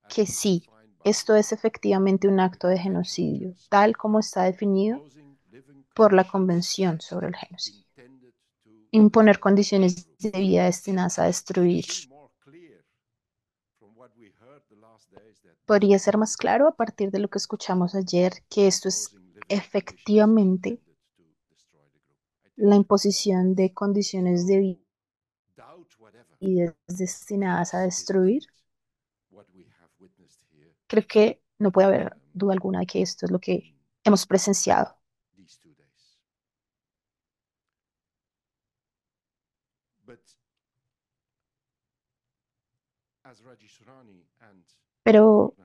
que sí, esto es efectivamente un acto de genocidio, tal como está definido por la Convención sobre el Genocidio. Imponer condiciones de vida destinadas a destruir. Podría ser más claro a partir de lo que escuchamos ayer que esto es efectivamente la imposición de condiciones de vida destinadas a destruir. Creo que no puede haber duda alguna de que esto es lo que hemos presenciado. Pero,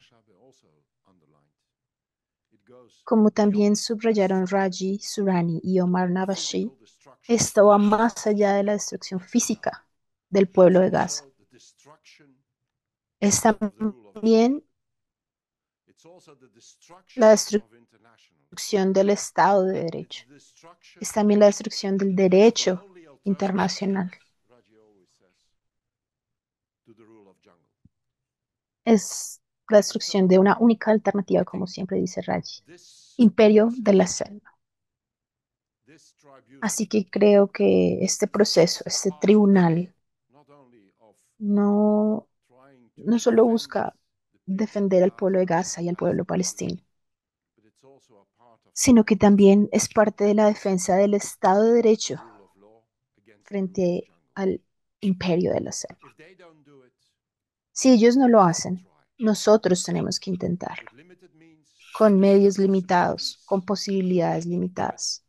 como también subrayaron Raji, Surani y Omar Nawashi, esto va más allá de la destrucción física del pueblo de Gaza. Es también la destrucción del Estado de Derecho. Es también la destrucción del derecho internacional. Es la destrucción de una única alternativa, como siempre dice Raji, imperio de la selva. Así que creo que este proceso, este tribunal, no solo busca defender al pueblo de Gaza y al pueblo palestino, sino que también es parte de la defensa del Estado de Derecho frente al imperio de la selva. Si ellos no lo hacen, nosotros tenemos que intentarlo, con medios limitados, con posibilidades limitadas.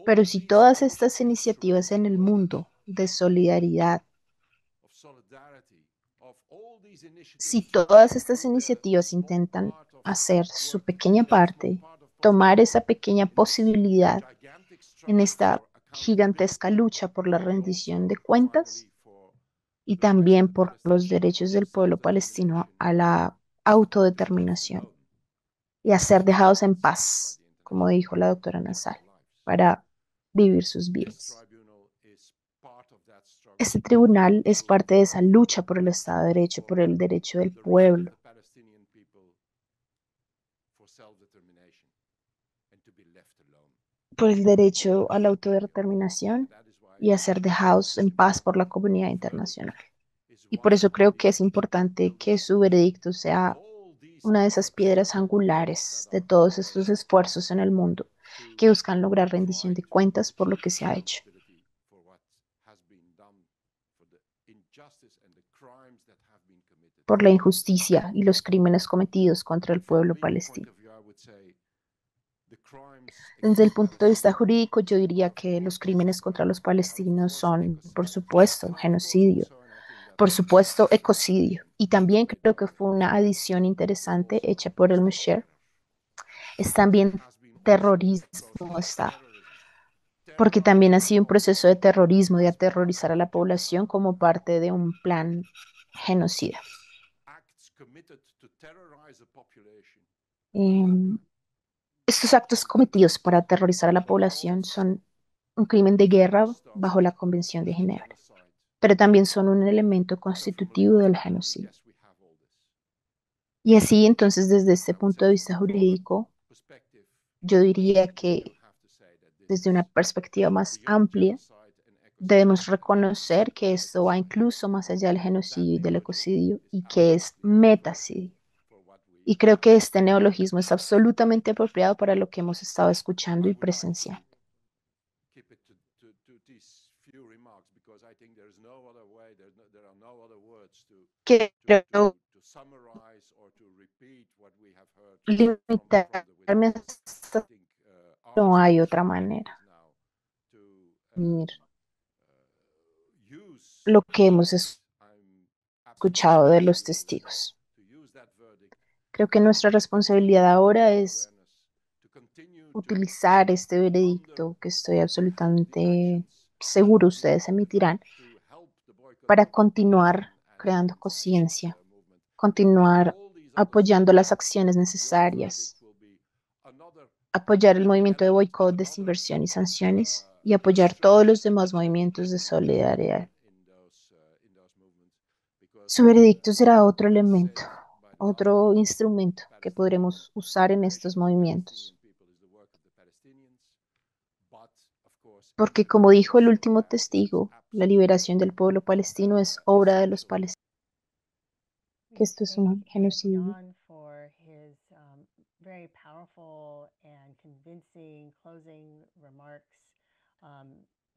Pero si todas estas iniciativas en el mundo de solidaridad, si todas estas iniciativas intentan hacer su pequeña parte, tomar esa pequeña posibilidad en esta gigantesca lucha por la rendición de cuentas y también por los derechos del pueblo palestino a la autodeterminación y a ser dejados en paz, como dijo la doctora Nassal, para vivir sus vidas. Este tribunal es parte de esa lucha por el Estado de Derecho, por el derecho del pueblo, por el derecho a la autodeterminación y a ser dejados en paz por la comunidad internacional. Y por eso creo que es importante que su veredicto sea una de esas piedras angulares de todos estos esfuerzos en el mundo que buscan lograr rendición de cuentas por lo que se ha hecho, por la injusticia y los crímenes cometidos contra el pueblo palestino. Desde el punto de vista jurídico, yo diría que los crímenes contra los palestinos son, por supuesto, genocidio, por supuesto, ecocidio. Y también creo que fue una adición interesante hecha por el Musher. Es también terrorismo, está, porque también ha sido un proceso de terrorismo, de aterrorizar a la población como parte de un plan genocida. Estos actos cometidos para aterrorizar a la población son un crimen de guerra bajo la Convención de Ginebra, pero también son un elemento constitutivo del genocidio. Y así, entonces, desde este punto de vista jurídico, yo diría que desde una perspectiva más amplia, debemos reconocer que esto va incluso más allá del genocidio y del ecocidio y que es metacidio. Y creo que este neologismo es absolutamente apropiado para lo que hemos estado escuchando y presenciando. Quiero limitarme hasta no hay otra manera. lo que hemos I'm absolutely escuchado de with los you testigos. to use that verdict Creo que nuestra responsabilidad ahora es awareness to continue to utilizar este ponder veredicto que estoy the absolutamente actions seguro we ustedes took emitirán to help the boycott, para boycott, continuar petition and creando incitement conciencia, movement, and continuar all these others. apoyando las acciones Your verdict necesarias, will be another apoyar el movimiento de evidence, boicot, another desinversión y sanciones y apoyar todos instrument los demás movimientos de in the arsenal solidaridad. in those movements, Su because veredicto será otro as elemento, said by the last otro speaker, instrumento que Palestinian podremos usar en liberation estos of the movimientos. Palestinian people is the work of the Palestinians, but of course Porque como dijo el último testigo, la liberación del pueblo palestino es obra de los palestinos, que We esto es thank un genocidio. Jan for his very powerful and convincing closing remarks,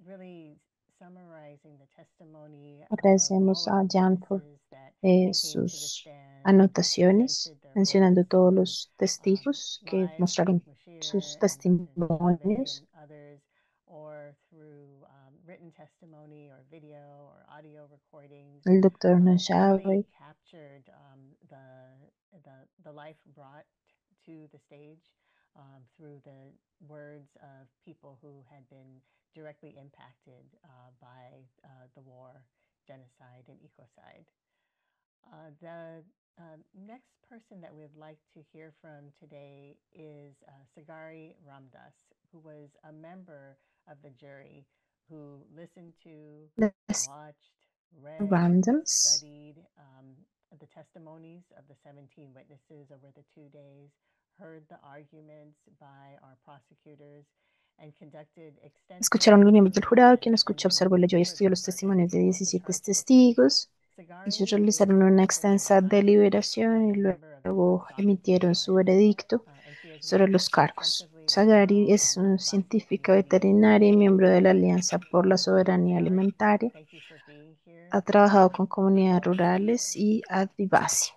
really summarizing the testimony of Agradecemos all of a the Jan por witnesses that came to the sus stand and anotaciones, presented their mencionando voice todos los testigos que live, mostraron sus Moshe and Chave and testimonios. others, or through written testimony or video or audio recordings. El doctor Really Nashave, captured the life brought to the stage through the words of people who had been directly impacted by the war, genocide, and ecocide. The next person that we'd like to hear from today is Sagari Ramdas, who was a member of the jury who listened to, las watched, read, randoms. studied the testimonies of the 17 witnesses over the 2 days, heard the arguments by our prosecutors, and conducted extensive Escucharon a los miembros del research jurado, and quien escuchó, then observó, leyó y put estudió los the testimonios verdict de of the 17 charge before the court. testigos. Ellos Sagari realizaron is una Professor extensa Jan, deliberación y member of the luego philosophical emitieron su department, veredicto and he has sobre worked los cargos. extensively with Sagari FAO es and un the Livestock científica Community. veterinaria y miembro de la Alianza por la Soberanía Sagari, Alimentaria. thank you for being here. Ha trabajado con comunidades rurales y advocacy.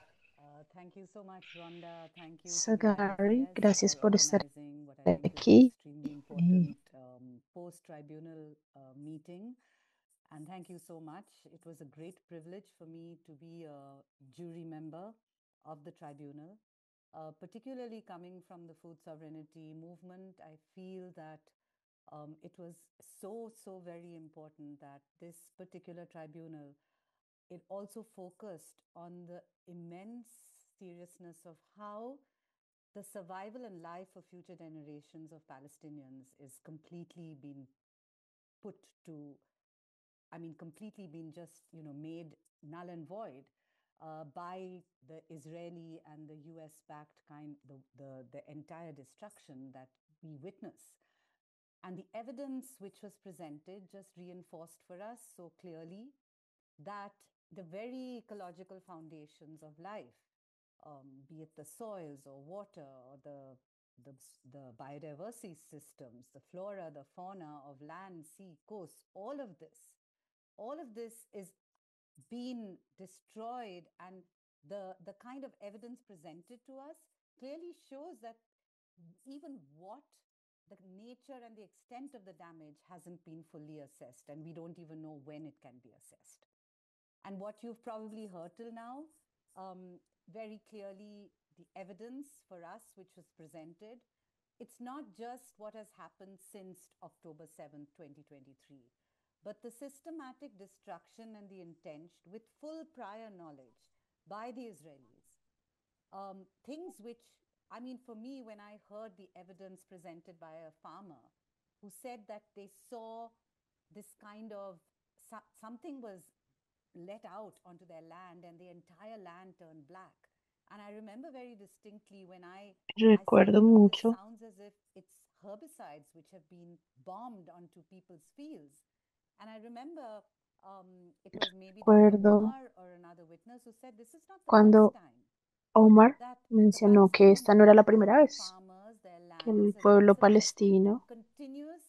Thank you so much, Rhonda. Thank you to the Sagari, IFES gracias for por estar organizing what I think is an aquí. extremely important post-tribunal meeting. And thank you so much. It was a great privilege for me to be a jury member of the tribunal, particularly coming from the food sovereignty movement. I feel that it was so very important that this particular tribunal, it also focused on the immense seriousness of how the survival and life of future generations of Palestinians is completely been put to, completely been just, made null and void by the Israeli and the US-backed the entire destruction that we witness. And the evidence which was presented just reinforced for us so clearly that the very ecological foundations of life, be it the soils or water or the biodiversity systems, the flora, the fauna of land, sea, coast, all of this is being destroyed, and the kind of evidence presented to us clearly shows that even what the nature and the extent of the damage hasn't been fully assessed, and we don't even know when it can be assessed. And what you've probably heard till now, very clearly the evidence for us which was presented, it's not just what has happened since October 7th, 2023, but the systematic destruction and the intent with full prior knowledge by the Israelis. Things which, for me, when I heard the evidence presented by a farmer who said that they saw this kind of something was let out onto their land and the entire land turned black. And I remember very distinctly when I said, Recuerdo this mucho sounds as if it's herbicides which have been bombed onto people's fields. And I remember it was maybe Dr. recuerdo Omar or another witness who said this is not the cuando first time Omar that the mencionó que Palestinian esta no era la people, primera their vez farmers, their que lands el has been pueblo subject to palestino continuous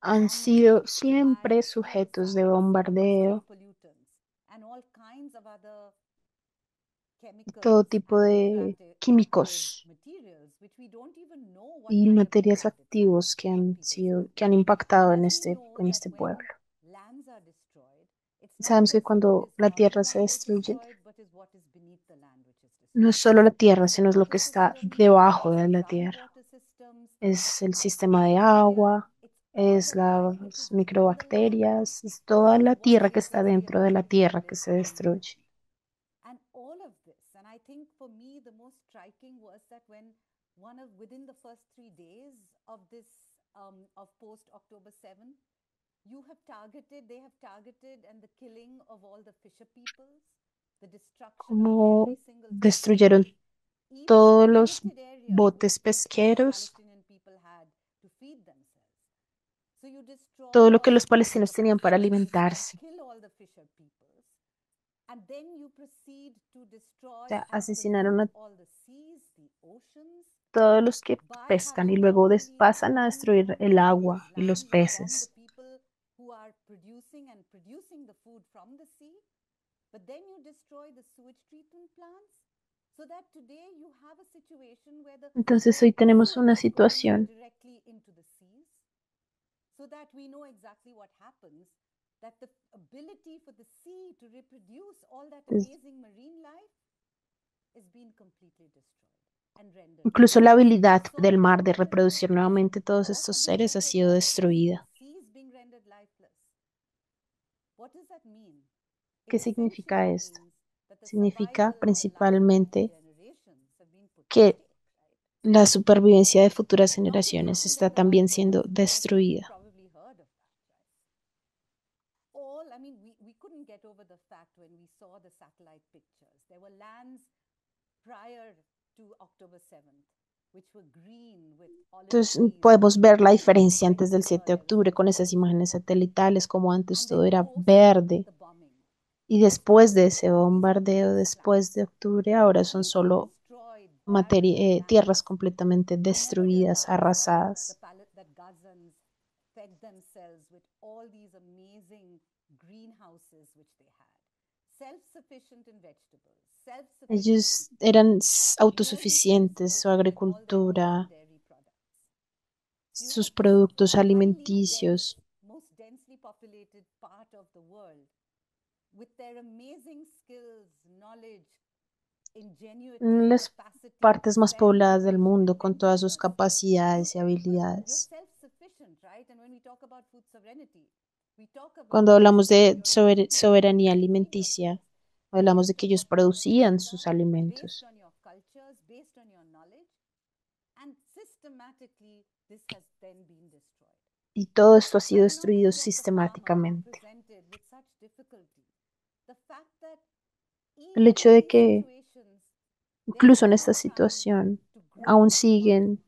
han bombing sido by siempre sujetos de pesticides, bombardeo, pollutants, and all kinds of other todo chemicals tipo and de active químicos materials which we don't even know what y kind of materiales impact it's had activos que on han people's sido, lives. que han And impactado as we know en that este when pueblo. lands are destroyed, it's Sabemos que just what cuando is la on the tierra se land is destruye, destroyed, but is what is beneath the land which is no es destroyed. solo la tierra, sino es lo que está Ecosystems, debajo it's de the la tierra. groundwater systems, Es el it's sistema de bacteria, agua, it's all es the life which las is underlying. microbacterias, es This toda is la what tierra que está shapes the dentro de la environment we tierra que live se on. destruye. And all of this, and I think for me the most striking was that when within the first 3 days of this of post October 7, they have targeted and the killing of all the fisher peoples, the destruction of Como every single fishery, destruyeron even todos the los limited area botes which the pesqueros, Palestinian people had to feed themselves. So you destroy todo lo que all los the fisher palestinos tenían para populations, alimentarse. kill all the fisher peoples, and then you proceed to destroy O sea, and asesinaron pollute a all the seas, the oceans, todos los que by pescan y having luego lawfully pasan a bombed destruir el agua these y los lands. You bomb the peces. people who are producing the food from the sea, but then you destroy the sewage treatment plants, so that today you have a situation where the Entonces hoy tenemos una sewage goes situación directly into the seas, so that we know exactly what happens, that the ability for the sea to reproduce all that es- amazing marine life is being completely destroyed and rendered incluso la lifeless. habilidad So del mar de what is the reproducir nuevamente todos what estos have been seres ha rendered sido lifeless? destruida. Seas being rendered lifeless. What does that mean? It ¿Qué significa essentially esto? means that the Significa survival of the last 50 principalmente generations have been put at que stake, right? la supervivencia de futuras Not to generaciones mention está that the también life siendo loss, most of you destruida. probably heard of that, right? We couldn't get over the fact when we saw the satellite pictures. There were lands prior to October 7th, which were green with olive Entonces trees. podemos ver la diferencia Right antes del here, 7 de there was octubre con something esas green. imágenes satelitales, como antes And todo then era post verde. the bombing, Y post después de October ese 7, these are bombardeo, ice después de flats, octubre, ahora son completely solo destroyed, barren tierras lands. completamente I never destruidas, realized arrasadas. that Gazans fed themselves with all these amazing greenhouses which they had. Self-sufficient in vegetables, self-sufficient in Ellos fruits, eran globally autosuficientes, su self-sufficient in all their milk and agricultura, dairy products. So you sus have this productos highly dense, alimenticios. most densely populated part of the world with their amazing skills, knowledge, ingenuity, Las capacity to partes más pobladas del self-innovation, mundo con todas sus inventiveness. capacidades y You're habilidades. self-sufficient, right? And when we talk about food sovereignty, we talk about Cuando food hablamos de security soberanía and feed alimenticia, yourselves hablamos de based que on ellos what your producían traditions sus are, based alimentos. on your cultures, based on your knowledge, and systematically this has then been destroyed. Y todo esto ha sido I know destruido this gets the farmer sistemáticamente. presented with such difficulty. The fact that El even hecho in de these que situations, they're incluso en still esta trying situación to grow aún tomatoes, siguen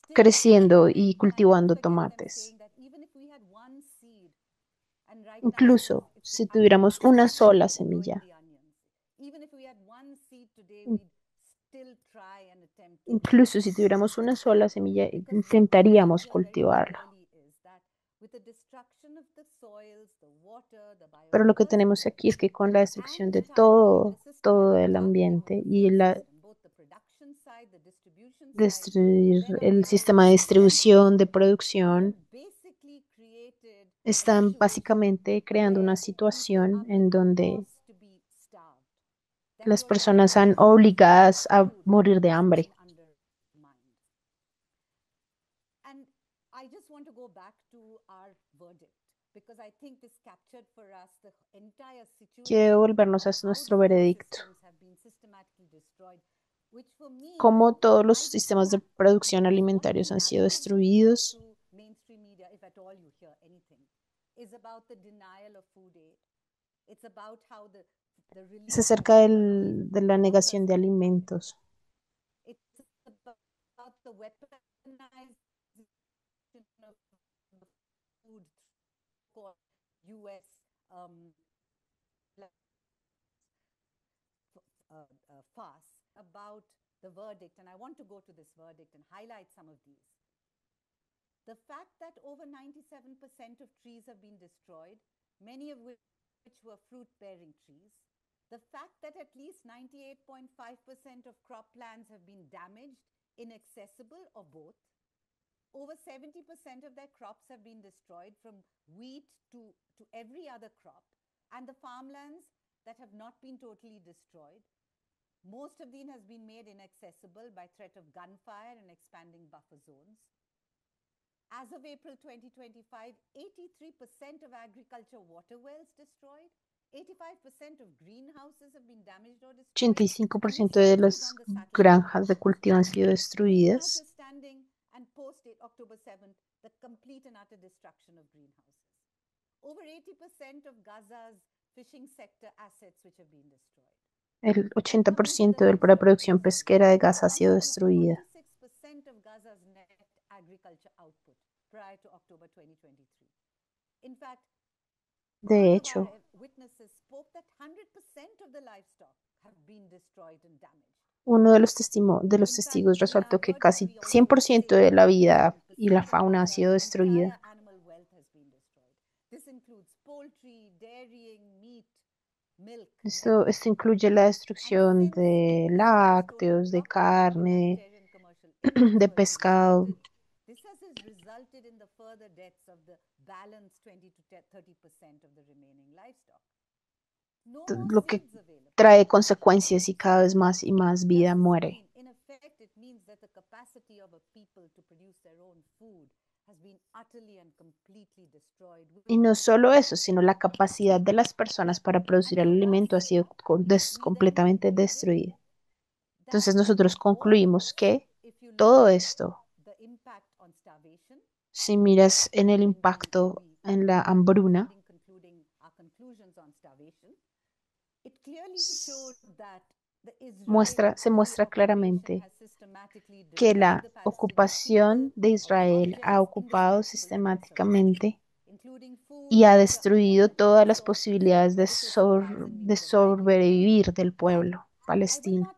still trying. creciendo y And I never cultivando forget them tomates. saying that even if we had one seed, and right now Incluso it's the si onions, tuviéramos una right? sola We're growing semilla, the onions. Even if we had one seed today, in- we'd still try and attempt to grow incluso it. si tuviéramos una sola semilla, Because what we see intentaríamos here very cultivarla. clearly is that with the destruction of the soils, the water, the Pero lo que tenemos biodiversity, aquí es que con la destrucción and de the targeting, the todo systematic el targeting of ambiente the y food la system, both the production side, the distribution side, destruir then on el the sistema de agricultural distribución, side, de we producción, have basically created a están situation básicamente creando una where people situación are en being donde forced to be starved, that las your personas han livelihood obligadas for a food morir de is hambre. being undermined. And I just want to go back to our verdict, because I think this captured for us the entire Quiero situation volvernos of a how the nuestro food veredicto. systems have been systematically destroyed, which for me, Cómo todos los I just sistemas de want, producción because what alimentarios the han sido narrative you hear destruidos. through mainstream media, if at all you hear anything, is about the denial of food aid. It's about how the Es release acerca of clean de la water has negación de been alimentos. targeted. It's about the weaponization of the food called U.S. Farce about the verdict, and I want to go to this verdict and highlight some of these. The fact that over 97% of trees have been destroyed, many of which were fruit-bearing trees. The fact that at least 98.5% of croplands have been damaged, inaccessible, or both. over 70% of their crops have been destroyed, from wheat to every other crop. And the farmlands that have not been totally destroyed, most of them has been made inaccessible by threat of gunfire and expanding buffer zones. As of April 2025, 83% of agriculture water wells destroyed, 85% of greenhouses have been damaged or destroyed. 85% de las granjas de cultivo han sido destruidas. Notwithstanding and post October 7th, the complete and utter destruction of greenhouses. Over 80% of Gaza's fishing sector assets which have been destroyed. El 80% de la producción pesquera de Gaza ha sido destruida. 46% of Gaza's net agriculture output prior to October 2023. In fact, De hecho, witnesses spoke that 100% of the livestock have been destroyed and damaged. uno de los testigos resaltó que casi 100% de la vida y la fauna ha sido destruida. Esto incluye la destrucción de lácteos, de carne, de pescado. This has resulted in the further deaths of the balance 20 to 30% of the remaining livestock. No Lo que trae consecuencias y cada vez más y más vida muere. In effect, it means that the capacity of a people to produce their own food has been utterly and completely destroyed. Y no solo eso, sino la capacidad de las personas para producir el alimento ha sido completamente destruida. Entonces nosotros concluimos que todo esto, si miras en el impacto en la hambruna, se muestra claramente que la ocupación de Israel ha ocupado sistemáticamente y ha destruido todas las posibilidades de sobrevivir del pueblo palestino.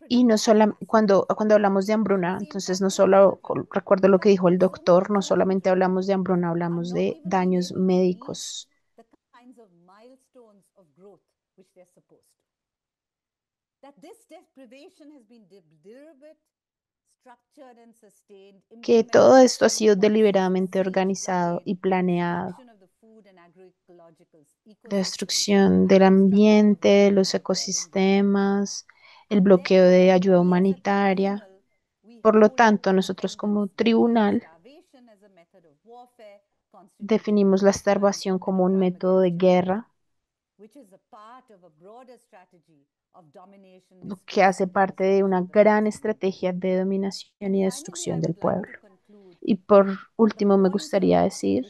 Y no solo cuando hablamos de hambruna, entonces no solo recuerdo lo que dijo el doctor, no solamente hablamos de hambruna, hablamos de daños médicos. Que todo esto ha sido deliberadamente organizado y planeado. La destrucción del ambiente, los ecosistemas, el bloqueo de ayuda humanitaria. Por lo tanto, nosotros como tribunal definimos la starvación como un método de guerra, lo que hace parte de una gran estrategia de dominación y destrucción del pueblo. Y por último, me gustaría decir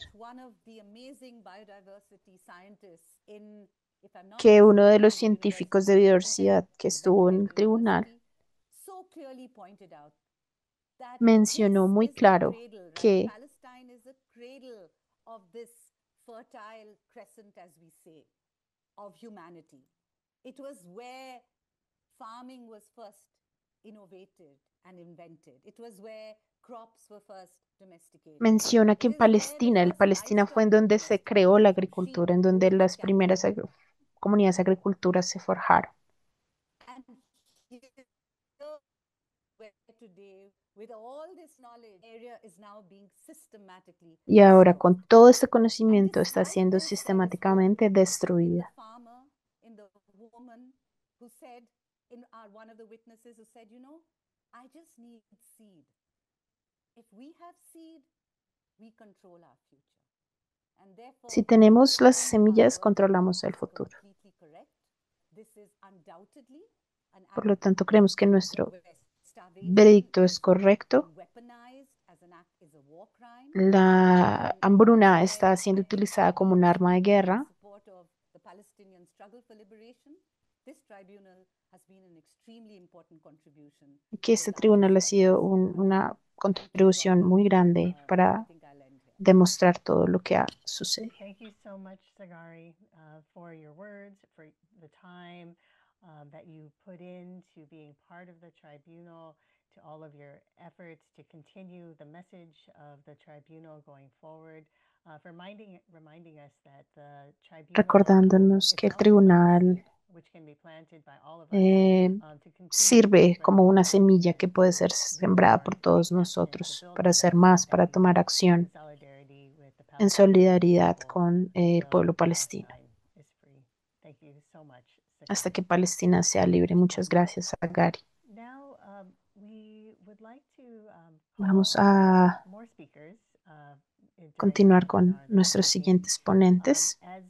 que uno de los científicos de biodiversidad que estuvo en el tribunal mencionó muy claro que farming was first innovated and invented. It was where crops were first domesticated. Menciona que en Palestina fue en donde se creó la agricultura, en donde las primeras comunidades agriculturas se forjaron. Y ahora con todo este conocimiento está siendo sistemáticamente destruida. One of the witnesses who said, I just need seed. If we have seed, we control our future. And therefore, si tenemos las semillas, controlamos el futuro. Por lo tanto, creemos que nuestro veredicto es correcto. La hambruna está siendo utilizada como un arma de guerra. Que este tribunal ha sido una contribución muy grande para demostrar todo lo que ha sucedido. Thank you so much, Sagari, for your words, for the time that you put into being part of the tribunal, to all of your efforts to continue the message of the tribunal going forward. for reminding us that the tribunal recordándonos que el itself is a tribunal seed which can be planted by all of us to continue sirve different como una semilla movements que puede ser sembrada por todos take action to nosotros build para the hacer Palestine más, that para we tomar want in acción solidarity with the en Palestinian solidaridad people con el until pueblo palestino, Palestine is free. Thank you so much, hasta Sakari. que Palestina sea libre. Muchas gracias, Gary. Now, we would like to Vamos call a more speakers during continuar our con nuestros discussion. siguientes ponentes. As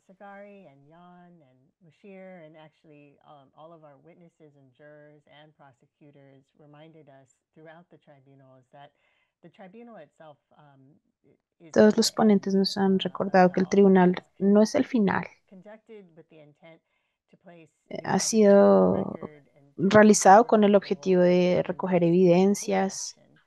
Sagari and Jan and Bashir and actually all of our witnesses and jurors and prosecutors reminded us throughout the tribunal is that the tribunal itself is Todos not los the end ponentes nos han of recordado it que el all. tribunal It was no es el final. conducted with the intent to place Ha the evidence on sido record and to realizado con urge el the objetivo role de of recoger governments to take evidencias action.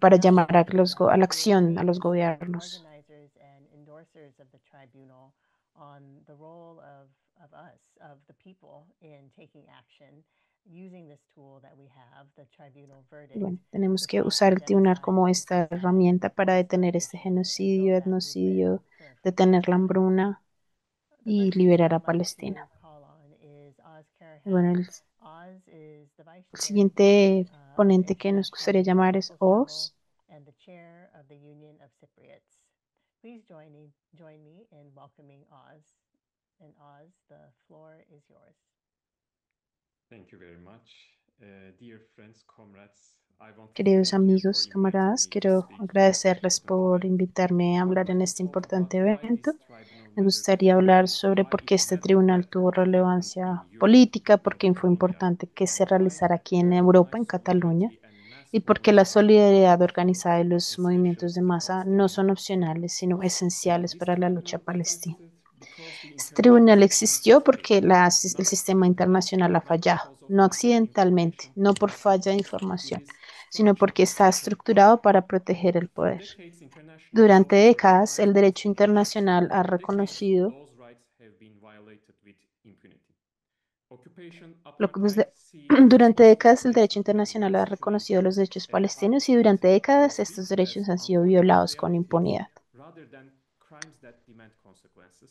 para Now, llamar a the la acción a los statements of gobiernos. organizers and endorsers of the tribunal on the role of us, of the people, in taking action using this tool that we have, the tribunal verdict. Bueno, tenemos to que stop usar the el tribunal genocide como and esta suicide herramienta para and detener este starvation and genocidio, build that etnocidio, movement for detener la Palestine. hambruna The y first liberar speaker a I'd like Palestina. to call on is Oz Bueno, Carahan. Oz is the vice el chair siguiente of ponente que nos International gustaría llamar es Political Oz. Struggle and the chair of the Union of Cypriots. Please join me in welcoming Oz. And Oz, the floor is yours. Thank you very much. Dear friends, comrades, I want to Queridos thank you for amigos, inviting camaradas, me to quiero speak in this agradecerles important por event. invitarme a I would hablar like en to este talk importante about why evento. this tribunal Me mattered gustaría hablar politically, sobre why por qué it este mattered tribunal tuvo what happened relevancia in Europe, política, por in qué fue Catalonia, importante que se and why realizara aquí en the Europa, en organized Cataluña, solidarity and mass y por qué la mobilization of solidaridad movements organizada y are los essential movimientos to de the masa no son Palestinian opcionales, struggle. sino esenciales This para la lucha tribunal palestina. existed because the Este international tribunal system existió has porque failed, el not sistema accidentally, internacional ha not fallado, because of no lack of accidentalmente, information no por technology. falla de It información, is sino porque structured to está protect estructurado power. para proteger el For poder. decades, international law Durante has décadas, el recognized derecho Palestinian rights. internacional ha For decades, reconocido those rights have been violated with impunity. Occupation, desde- apartheid, siege, durante social décadas el derecho displacement, and internacional ha mass reconocido shrieking los derechos have palestinos y hardened durante décadas estos these derechos han as sido unfortunate violados con realities impunidad. rather than crimes that demand consequences.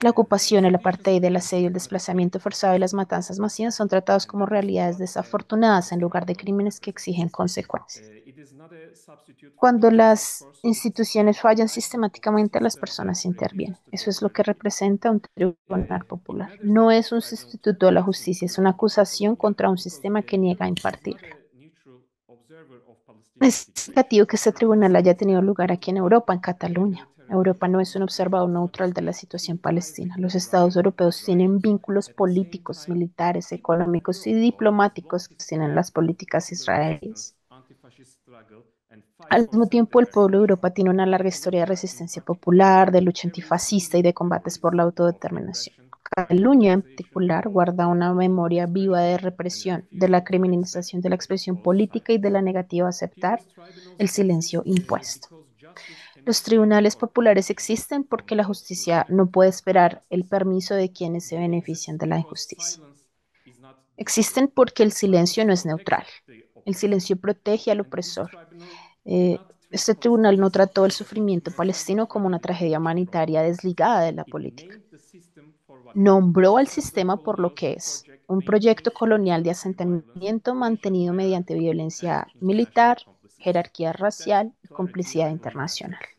La When ocupación, el extraditions apartheid, el fail, asedio, el diplomatic desplazamiento efforts forzado y las postpone matanzas masivas son consequences. tratados And como that is realidades what desafortunadas this en lugar de tribunal crímenes que represents. exigen consecuencias. It is not a substitute for Cuando justice, of las course. instituciones fallan It is the type of sistemáticamente, las system that personas intervienen. refuses to Eso es lo que tolerate it. representa un tribunal It popular. matters No that es this un tribunal sustituto took de la place in justicia, es una Europe, in acusación Catalonia, contra un because sistema que niega Europe is not impartirla. a neutral observer of Palestinian Es situation. significativo que este Europe tribunal haya insists tenido that lugar aquí en political, Europa, en Cataluña. regulatory, Europa no es un military observador neutral authorities de la have situación key ties palestina. with Los Israel estados europeos and tienen riot. vínculos At the same políticos, time, militares, people of económicos y Europe lost diplomáticos que its tienen faith las políticas in the israelíes. resistance, anti-fascist struggle, and fight Al for mismo tiempo, el pueblo de self-determination. Europa tiene una larga historia de Catalonia, in resistencia particular, popular, de lucha carries antifascista y de combates por la memories of autodeterminación. repression, Cataluña, en criminalization particular, of guarda una memoria viva de expression, and represión, de la refusal to accept criminalización de la expresión imposed política y de silence. la negativa a aceptar People's tribunals el silencio exist impuesto. because justice cannot Los wait tribunales for populares permission existen from porque la those who justicia benefit no puede from esperar el violence. permiso de quienes se They benefician exist de la because injusticia. silence is not Existen neutral. porque el Silence silencio no es protects neutral. the El oppressor. silencio protege al And this opresor. tribunal did Eh, not treat este tribunal no Palestinian trató el suffering as a sufrimiento humanitarian palestino como una tragedy tragedia detached from humanitaria politics. desligada de la It política. named the system for what it Nombró al is a sistema por lo colonial que es, project un proyecto maintained through colonial de military violence, asentamiento racial mantenido mediante hierarchy, and violencia international militar, complicity. jerarquía That racial y clarity, complicidad I believe, internacional. matters.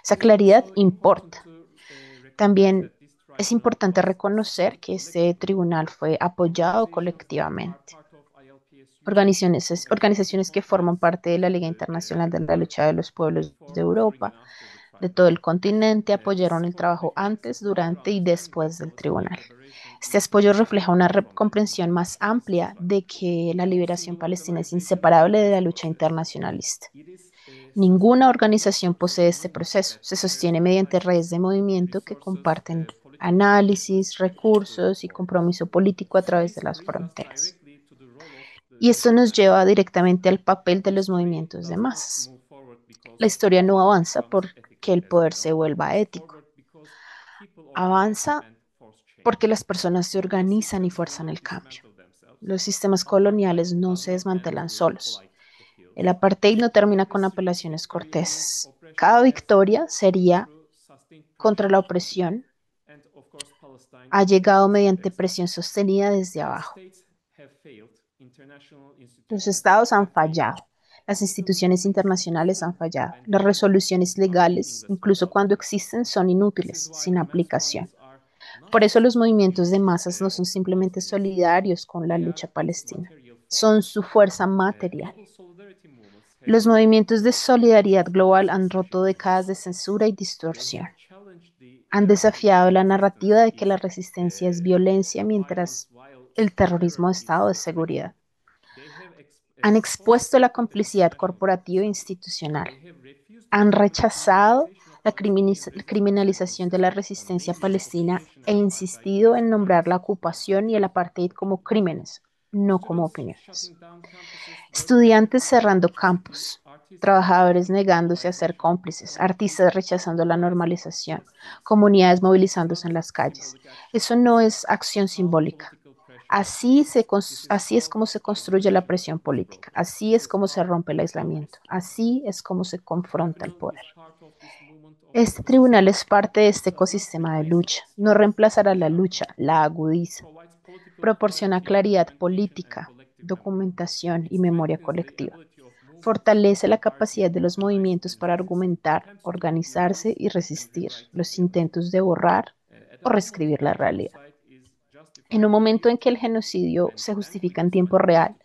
Esa It is claridad also important importa. to recognize También that this es tribunal importante was reconocer supported que este collectively. tribunal fue apoyado Organizations that are colectivamente. part of ILPSU, Organizing Organizaciones que forman Conflicts, parte de la Liga Internacional de la Lucha de los worked Pueblos for de during Europa, and after the de todo el tribunal. continente, This apoyaron el support trabajo reflects a antes, broader durante y understanding that después del Palestinian tribunal. liberation Este is apoyo refleja una inseparable from the comprensión más international amplia struggle. de que la No liberación single palestina es organization inseparable owns de this la lucha process. internacionalista. It is a Ninguna sustained organización network of posee este movements proceso. that Se shares sostiene mediante redes analysis, de movimiento que resources, comparten political commitment análisis, across the recursos y borders. compromiso político a través de This las brings us fronteras. directly to the role of Y esto nos mass lleva movements. directamente al papel de los History movimientos de does not masas. move forward because La historia no power avanza becomes porque ethical, el as we poder se know. It vuelva moves ético. forward because people organize Avanza and force change. porque las personas se Colonial organizan y systems do fuerzan not el cambio. dismantle themselves. Los sistemas Apartheid coloniales no does se not end desmantelan with solos. polite appeals. El apartheid no termina con Legacy apelaciones of colonialism, corteses. oppression, Cada victoria sería contra la opresión. Ha llegado mediante presión sostenida desde abajo. Los estados han fallado. Las instituciones internacionales han fallado. Las resoluciones legales, incluso cuando existen, son inútiles, sin aplicación. Por eso los movimientos de masas no son simplemente solidarios con la lucha palestina, son su fuerza material. Los movimientos de solidaridad global han roto décadas de censura y distorsión. Han desafiado la narrativa de que la resistencia es violencia, mientras el terrorismo es estado de seguridad. Han expuesto la complicidad corporativa e institucional. Han rechazado la criminalización de la resistencia palestina e insistido en nombrar la ocupación y el apartheid como crímenes, no como opiniones. Estudiantes cerrando campus, trabajadores negándose a ser cómplices, artistas rechazando la normalización, comunidades movilizándose en las calles. Eso no es acción simbólica. Así es como se construye la presión política, así es como se rompe el aislamiento, así es como se confronta el poder. Este tribunal es parte de este ecosistema de lucha, no reemplazará la lucha, la agudiza, proporciona claridad política, documentación y memoria colectiva, fortalece la capacidad de los movimientos para argumentar, organizarse y resistir los intentos de borrar o reescribir la realidad. En un momento en que el genocidio se justifica en tiempo real,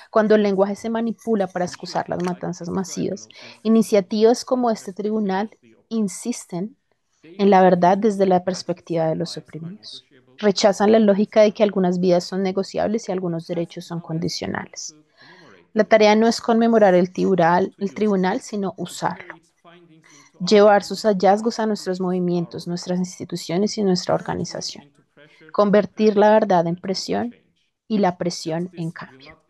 cuando el lenguaje se manipula para excusar las matanzas masivas, iniciativas como este tribunal insisten en la verdad desde la perspectiva de los oprimidos. Rechazan la lógica de que algunas vidas son negociables y algunos derechos son condicionales. La tarea no es conmemorar el tribunal, sino usarlo. Llevar sus hallazgos a nuestros movimientos, nuestras instituciones y nuestra organización. Convertir la verdad en presión y la presión en cambio.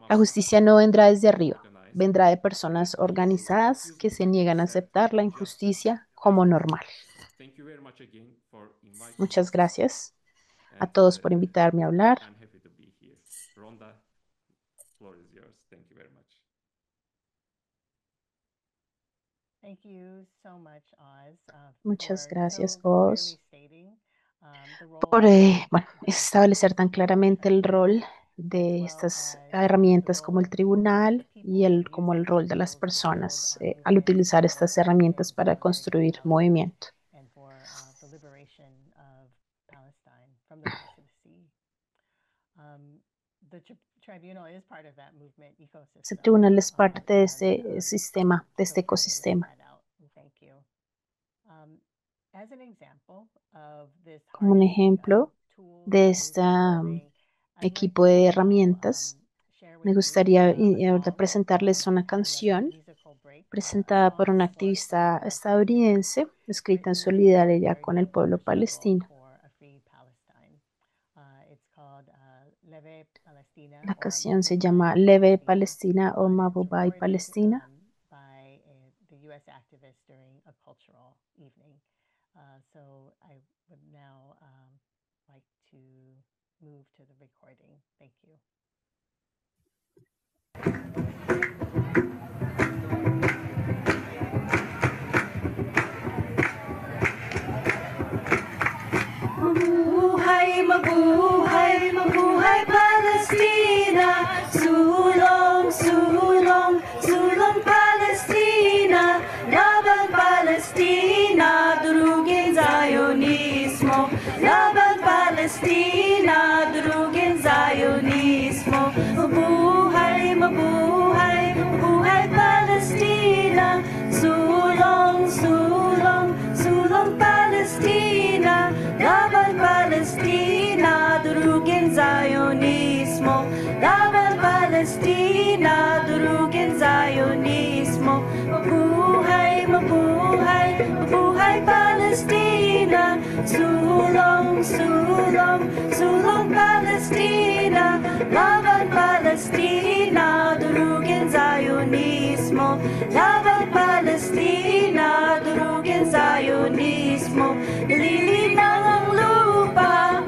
La justicia no vendrá desde arriba, vendrá de personas organizadas que se niegan a aceptar la injusticia como normal. Muchas gracias a todos por invitarme a hablar. Muchas gracias, Oz, por establecer tan claramente el rol de estas herramientas como el tribunal y como el rol de las personas al utilizar estas herramientas para construir movimiento. Este tribunal es parte de este sistema, de este ecosistema. Como un ejemplo de este equipo de herramientas, me gustaría presentarles una canción presentada por una activista estadounidense, escrita en solidaridad con el pueblo palestino. La canción se llama Leve Palestina o Mabubai Palestina. So I would now like to move to the recording. Thank you. Mabuhay, mabuhay, mabuhay Palestina. Sulong, sulong, sulong Palestina. Laban Palestina, durugin Zionismo. Laban Palestina, durugin Zionismo. Mabuhay, mabuhay, mabuhay Palestina. Sulong, sulong, sulong Palestina. Laban Palestina, durugin Zionismo. Laban Palestina, durugin Zionismo. Mabuhay, mabuhay, mabuhay Palestina. Sulong, sulong, sulong Palestina. Laban Palestina, durugin Zionismo. Laban Palestina, durugin Zionismo. Nililinaw ang lupa,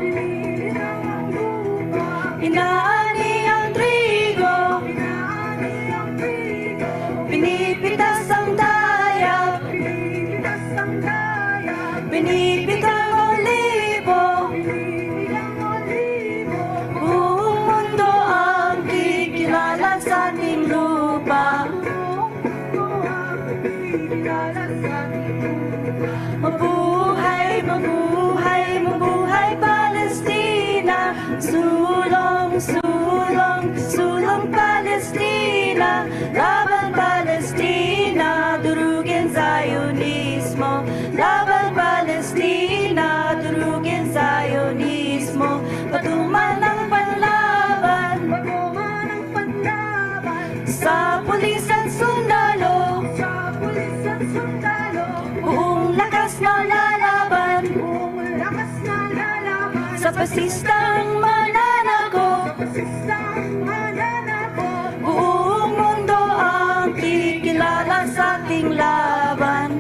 inaani ang trigo, pinipitas ang daya, Palestina, laban Palestina, durugin Zionismo, laban Palestina, durugin Zionismo, patuman ang panlaban, sa pulis at sundalo, buong lakas na lalaban, sa pasistang mananako, buong mundo ang kikilala sa ating laban.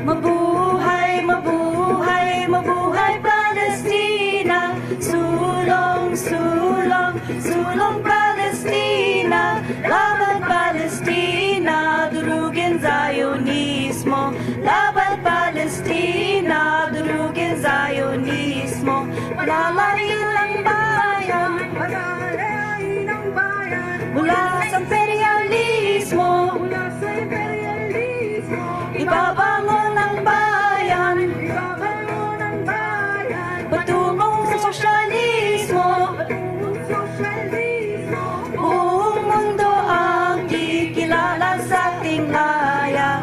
Mabuhay, mabuhay, mabuhay Palestina, sulong, sulong, sulong Palestina, laban Palestina, durugin Zionismo, laban Palestina, durugin Zionismo, palalayin ang bayan, mula sa imperialismo, ibabangon ang bayan, patungong sosyalismo, buong mundo ang kikilala sa ating laya.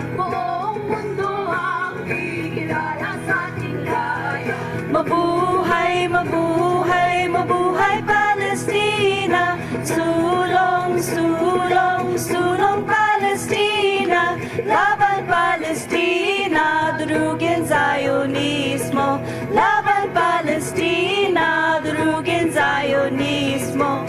Mabuhay, mabuhay, mabuhay Palestina, sulong, sulong, sulong Palestina, laban Palestina, durugin Zionismo, laban Palestina, durugin Zionismo.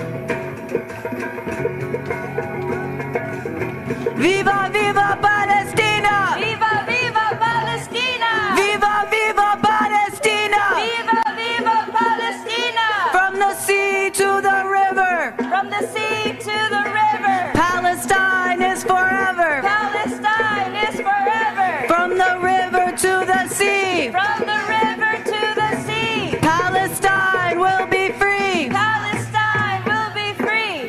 Viva, viva Palestina! Viva, viva Palestina! Viva, viva Palestina! Viva, viva Palestina! From the sea to the river! From the sea to the river! Palestine is forever! Palestine is forever! From the river to the sea! From the river to the sea! Palestine will be free! Palestine will be free!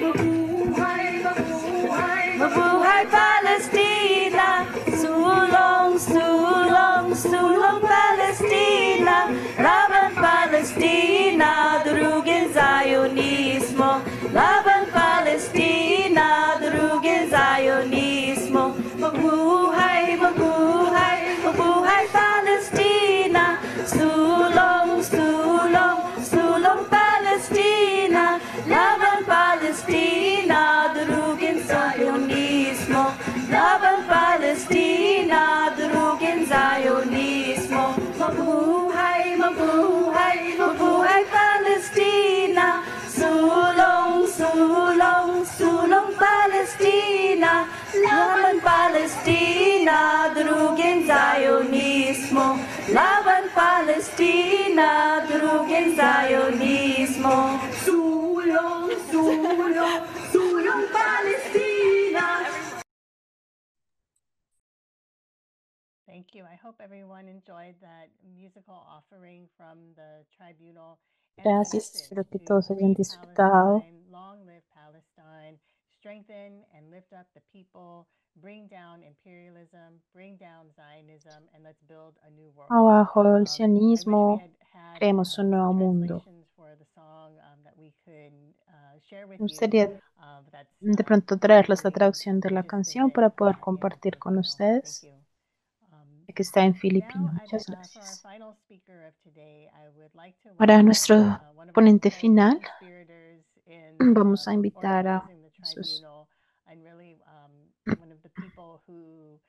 Mabuhay Palestina, sulong, sulong, sulong Palestina, laban Palestina, durugin Zionismo, laban Palestina, durugin Zionismo. Mabuhay, mabuhay, mabuhay Palestina, sulong, sulong, sulong Palestina, laban Palestina, durugin Zionismo, laban Palestina, durugin Zionismo. Mabuhay, mabuhay, mabuhay Palestina, sulong, sulong, sulong Palestina, laban Palestina, durugin Zionismo, laban Palestina, durugin Zionismo. Sulong, sulong, sulong Palestina. Thank you. I hope everyone enjoyed that musical offering from the tribunal. And Gracias, message espero que to todos hayan free disfrutado. Palestine, long live Palestine, strengthen and lift up the people, bring down imperialism, bring down Zionism, and let's build a new world. Abajo el I wish we sionismo, had creemos un nuevo mundo. translations for the song that we could share with Me you. gustaría That's de pronto traerles la happening traducción de la just canción visit para poder in compartir con Filipino. Thank ustedes, you. que está en Now, filipino. Muchas for our gracias. final speaker of today, I would like to Para welcome nuestro one of our ponente final, co-conspirators in vamos a invitar a organizing the sus tribunal, and really one of the people who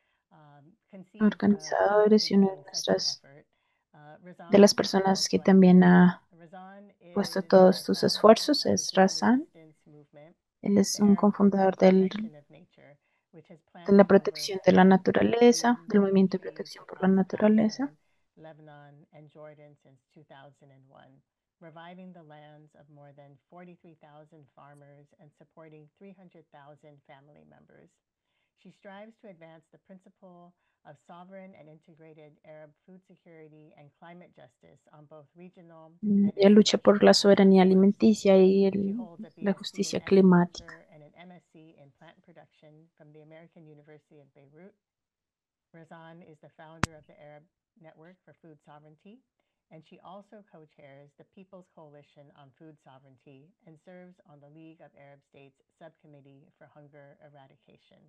conceived organizadores y una de undertaking such an nuestras effort. de las Razan personas que Al-Suwaidi. también ha Razan puesto is todos the tus founder esfuerzos of es the Razan. resistance movement, Él es the un Arab Group cofundador for the de Protection of Nature, which has la planted over protección de la 30 naturaleza, million del movimiento de trees protección por la across naturaleza, Palestine, Lebanon, and Jordan since 2001, reviving the lands of more than 43,000 farmers and supporting 300,000 family members. She strives to advance the principle of sovereign and integrated Arab food security and climate justice on both regional and ella lucha por la international soberanía platforms. alimenticia y She holds a la BSc justicia in climática. agriculture and an MSc in plant production from the American University of Beirut. Razan is the founder of the Arab Network for Food Sovereignty and she also co-chairs the People's Coalition on Food Sovereignty and serves on the League of Arab States Subcommittee for Hunger Eradication.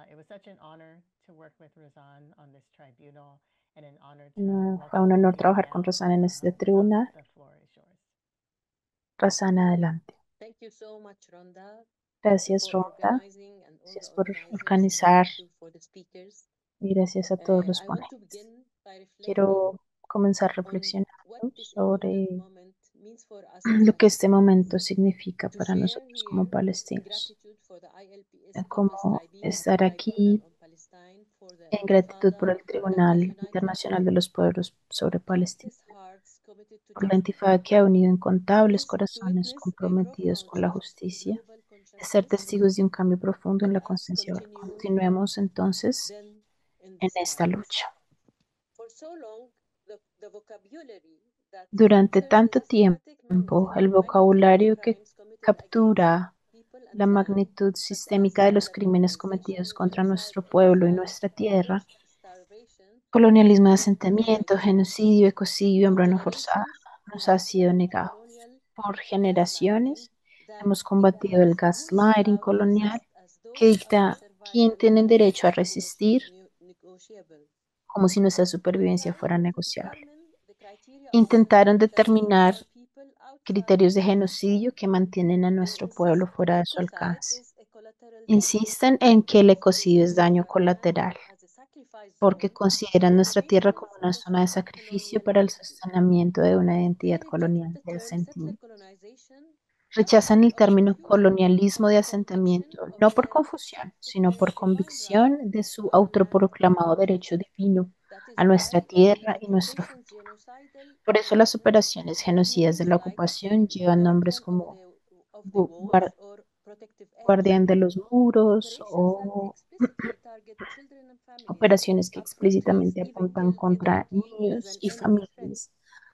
It was such an honor to work with Razan on this tribunal and an honor to Fue un welcome honor her trabajar now. con Razan en este Razan, tribunal. the floor is yours. Razan, adelante. Thank you so much, Rhonda, Gracias, for Ronda. organizing and all Gracias the por organizers, and organizar thank you for the speakers. y gracias a todos los I want to ponentes. begin by reflecting Quiero comenzar on reflexionando what this sobre important moment means for us as lo que este Palestinians. momento significa To para share nosotros como here palestinos. gratitude for the ILPS August Como Tribunal estar aquí on Palestine for the en gratitud por Intifada el Tribunal that has united Internacional de los Pueblos sobre Palestina, countless hearts committed to por la justice. intifada que ha unido incontables Yes, to corazones witness a comprometidos profound con la shift in justicia, global de ser consciousness. testigos de un cambio profundo en Let la us conciencia. continue Continuemos entonces then in en this esta fight. lucha. For so long, the vocabulary that Durante captures tanto the systematic tiempo, magnitude el of vocabulario que crimes committed captura against people and la land, magnitud such sistémica de as los crímenes cometidos colonization, contra genocide, nuestro pueblo y ecocide, nuestra tierra, forced starvation, colonialismo de has asentamiento, been denied. genocidio, ecocidio, For hambruna forzada, generations, nos we ha have sido fought negado. colonial Por gaslighting generaciones that hemos combatido el dictates who is gaslighting allowed to colonial resist as though que dicta our quién survival tiene derecho a was resistir negotiable. como si nuestra We supervivencia tried fuera to negociable. determine the criteria of Intentaron genocide that keep determinar our people outside criterios de our control. genocidio que mantienen a They nuestro insist pueblo fuera de su ecocide alcance. is a collateral damage Insisten en que el because they ecocidio es see daño our land colateral as a sacrifice porque zone consideran for nuestra tierra como maintenance una of a zona de settler sacrificio colonial para el identity. sostenimiento de una They identidad reject colonial the de term settler asentimiento. colonization not Rechazan el out of término pure colonialismo de conviction asentamiento of no por their confusión, sino por self-proclaimed divine convicción right de su to our land autoproclamado and derecho culture. divino That is a nuestra why tierra y the nuestro occupation's futuro. genocidal Por eso las operations operaciones have genocidas de names la like ocupación llevan nombres Guardian como of the Walls or Protective Edge. Guardián de los Muros Operations that o explicitly target children and families operaciones que cut for trees, explícitamente even apuntan kill a contra donkey as niños an y enemy threat. familias,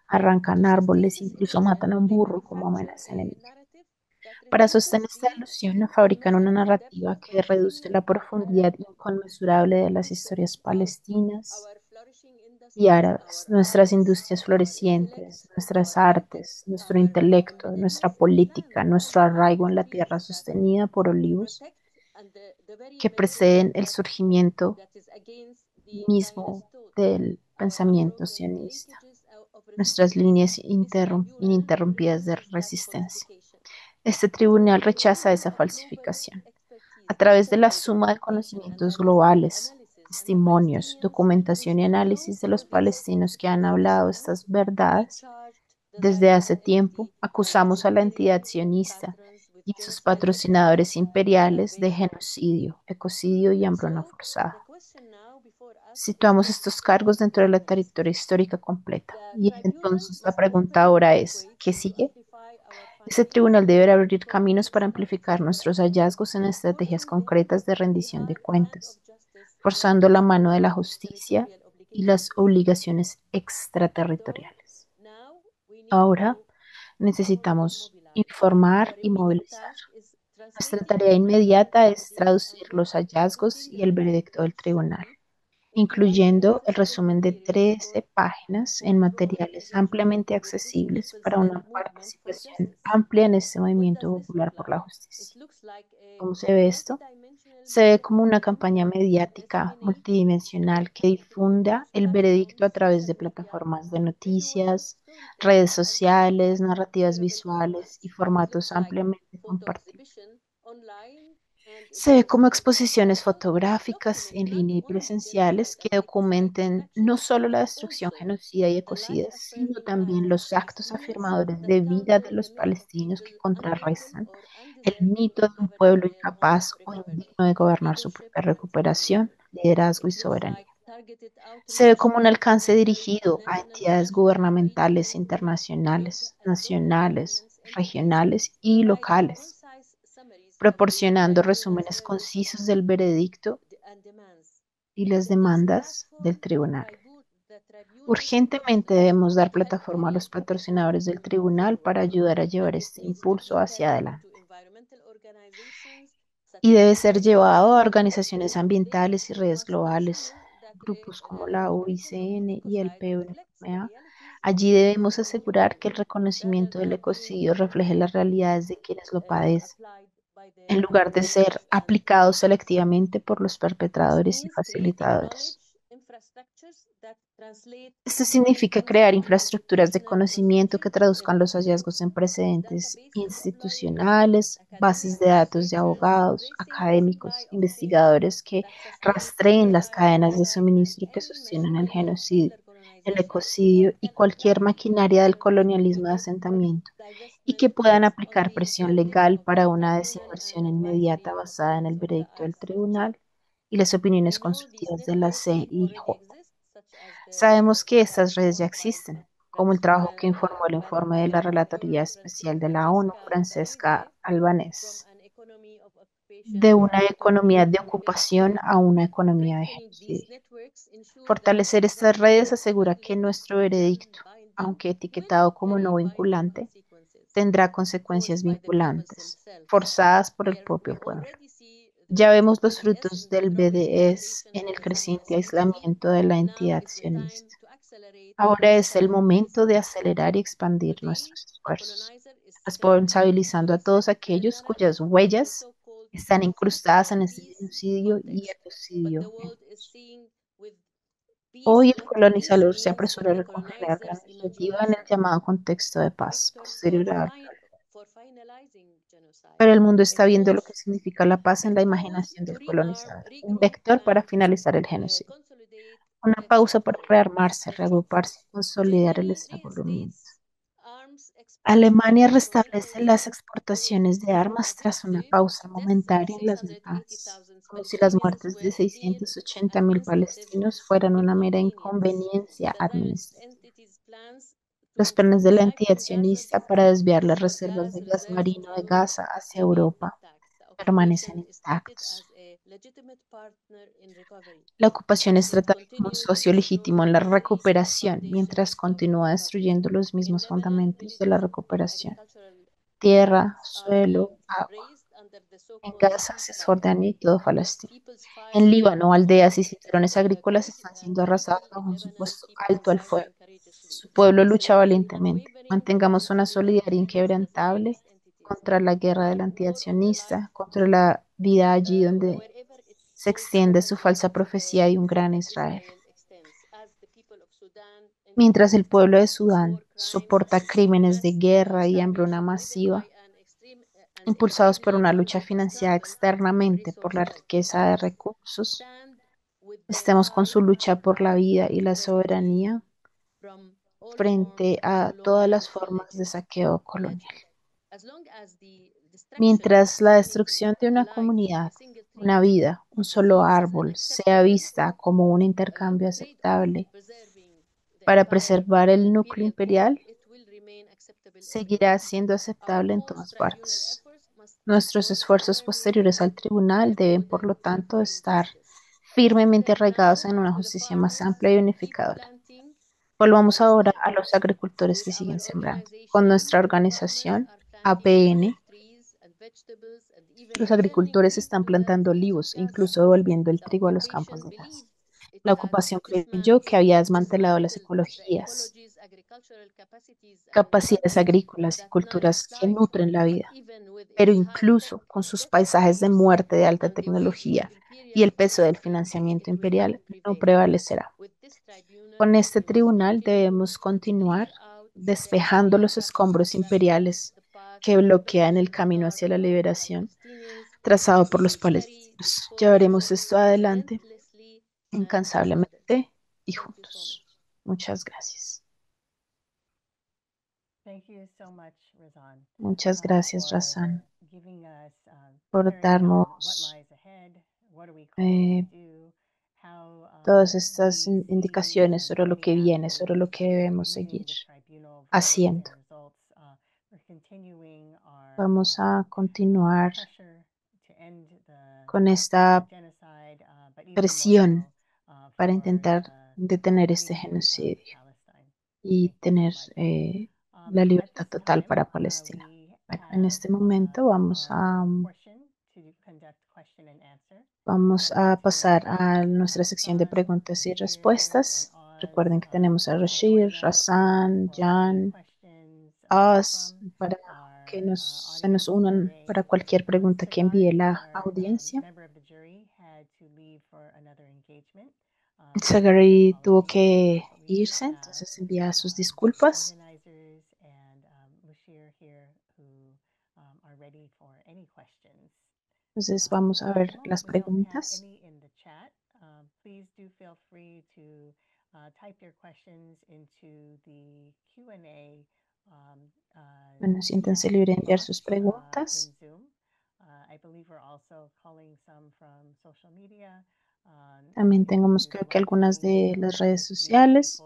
arrancan To sustain árboles, this incluso illusion, matan a un they burro como manufacture amenaza a enemiga. narrative that Para sostener reduces esta the ilusión, fabrican una immeasurable depth narrativa of que reduce Palestinian la and profundidad Arab inconmensurable de las history historias throughout palestinas our flourishing y industries, árabes, our nuestras arts, industrias our florecientes, intellect, nuestras our heritage, artes, nuestro our intelecto, nuestra embeddedness in the política, land nuestro and arraigo en la communities tierra that sostenida por olivos protect, and the very que material preceden el that surgimiento that is against the mismo Zionist thought. del Our pensamiento unbroken sionista, linkages of nuestras resistance. líneas This tribunal ininterrumpidas de refuses that resistencia. falsification. Este Through tribunal the rechaza esa union of global falsificación. expertise, A través de la testimony, suma de documentation, and conocimientos diversity globales, analysis, and the testimonios, Palestinians documentación y who stood alone análisis de for los this palestinos que han important hablado mission, estas we verdades, charged the desde hace Zionist tiempo entity acusamos and a la its entidad imperial sionista patrons with y a sus genocide, patrocinadores imperiales de starvation. genocidio, ecocidio y hambruna So, forzada. the question now before us is Situamos estos cargos dentro de la what's next? trayectoria histórica completa. The Y tribunal entonces la must pregunta open ahora es, pathways ¿qué to sigue? amplify our Ese findings, tribunal deberá abrir for caminos para expert amplificar nuestros hallazgos en estrategias forcing concretas de the rendición de hard hand of cuentas, justice forzando la alongside mano de la our justicia territorial y las obligations. obligaciones So, extraterritoriales. now we need Ahora to necesitamos mobilize. informar Our y immediate movilizar. task is Nuestra translating tarea the inmediata tribunal es findings and traducir los hallazgos putting y el them veredicto del tribunal, accessibly in 13 incluyendo el accessible resumen de materials 13 páginas for en broad materiales engagement ampliamente with this accesibles people's para and una movement for participación justice. amplia en este What movimiento does this look popular por la like? It justicia. looks like a ¿Cómo se ve esto? multidimensional Se ve media como una campaign campaña that mediática disseminates multidimensional que through difunda news el veredicto a platforms, través de social media, plataformas de visual noticias, storytelling, redes as well sociales, as narrativas shareable visuales y formats. It formatos looks like ampliamente photo compartibles. exhibition online and in Se ve como person, exposiciones also fotográficas document en not línea y only presenciales genocide que and ecocide documenten no actions, solo la but destrucción also genocida y the ecocida, sino life-affirming también acts of los actos Palestinians afirmadores that de vida de counter the los myth of palestinos people que unable contrarrestan or el undeserving mito of de un governing pueblo their own incapaz o recovery, indigno de gobernar su leadership, propia and recuperación, survival. liderazgo y It looks soberanía. like targeted Se ve outreach como un to alcance international, dirigido a national, entidades and gubernamentales regional, internacionales, and local nacionales, governance entities, regionales y providing locales, concise summaries of the proporcionando tribunal's resúmenes verdicts concisos del veredicto and demands. y las In this demandas del platform, tribunal. the tribunal Urgentemente acknowledges debemos dar the plataforma a los humanitarian call patrocinadores to del move tribunal forward, para ayudar a llevar and it este needs to be impulso hacia carried adelante. to environmental organizations such Y as debe the ser United llevado a Nations, organizaciones ambientales y they redes must ensure globales, that grupos como reality la of UICN y el ecocide reflects the PUNA, realities Allí debemos asegurar que el reconocimiento del ecocidio refleje las realidades de quienes lo padecen, en lugar de ser aplicado selectivamente por los perpetradores y facilitadores. Esto significa crear infraestructuras de conocimiento que traduzcan los hallazgos en precedentes institucionales, bases de datos de abogados, académicos, investigadores que rastreen las cadenas de suministro que sostienen el genocidio, el ecocidio y cualquier maquinaria del colonialismo de asentamiento, y que puedan aplicar presión legal para una desinversión inmediata basada en el veredicto del tribunal y las opiniones constructivas de la CIJ. Sabemos que estas redes ya existen, como el trabajo que informó el informe de la Relatoría Especial de la ONU, Francesca Albanese, de una economía de ocupación a una economía de genocidio. Fortalecer estas redes asegura que nuestro veredicto, aunque etiquetado como no vinculante, tendrá consecuencias vinculantes, forzadas por el propio pueblo. Ya vemos los frutos del BDS en el creciente aislamiento de la entidad sionista. Ahora es el momento de acelerar y expandir nuestros esfuerzos, responsabilizando a todos aquellos cuyas huellas están incrustadas en este genocidio y ecocidio. Hoy el colonizador se apresura a reconfigurar la iniciativa en el llamado contexto de paz posterior a pero el mundo está viendo lo que significa la paz en la imaginación del colonizador, un vector para finalizar el genocidio, una pausa para rearmarse, reagruparse y consolidar el estrangulamiento. Alemania restablece las exportaciones de armas tras una pausa momentánea en las matanzas, como si las muertes de 680.000 palestinos fueran una mera inconveniencia administrativa. Los planes de la entidad sionista para desviar las reservas de gas marino de Gaza hacia Europa permanecen intactos. La ocupación es tratada como un socio legítimo en la recuperación, mientras continúa destruyendo los mismos fundamentos de la recuperación: tierra, suelo, agua. En Gaza, Cisjordania y todo Palestina. En Líbano, aldeas y cinturones agrícolas están siendo arrasados bajo un supuesto alto al fuego. Su pueblo lucha valientemente. Mantengamos una solidaridad inquebrantable contra la guerra de la entidad sionista, contra la vida allí donde se extiende su falsa profecía de un gran Israel. Mientras el pueblo de Sudán soporta crímenes de guerra y hambruna masiva, impulsados por una lucha financiada externamente por la riqueza de recursos, estemos con su lucha por la vida y la soberanía frente a todas las formas de saqueo colonial. Mientras la destrucción de una comunidad, una vida, un solo árbol sea vista como un intercambio aceptable para preservar el núcleo imperial, seguirá siendo aceptable en todas partes. Nuestros esfuerzos posteriores al tribunal deben, por lo tanto, estar firmemente arraigados en una justicia más amplia y unificadora. Volvamos ahora a los agricultores que siguen sembrando. Con nuestra organización, APN, los agricultores están plantando olivos e incluso devolviendo el trigo a los campos de gas. La ocupación creyó que había desmantelado las ecologías, capacidades agrícolas y culturas que nutren la vida, pero incluso con sus paisajes de muerte de alta tecnología y el peso del financiamiento imperial no prevalecerá. Con este tribunal debemos continuar despejando los escombros imperiales que bloquean el camino hacia la liberación trazado por los palestinos. Llevaremos esto adelante incansablemente y juntos. Muchas gracias. Muchas gracias, Razan, por darnos todas estas indicaciones sobre lo que viene, sobre lo que debemos seguir haciendo. Vamos a continuar con esta presión para intentar detener este genocidio y tener la libertad total para Palestina. Bueno, en este momento vamos a pasar a nuestra sección de preguntas y respuestas. Recuerden que tenemos a Rashir, Razan, Jan, Oz, para que se nos unan para cualquier pregunta que envíe la audiencia. Zachary tuvo que irse, entonces envía sus disculpas. Entonces vamos a ver las preguntas. Bueno, siéntense libres de enviar sus preguntas. También tenemos creo que algunas de las redes sociales.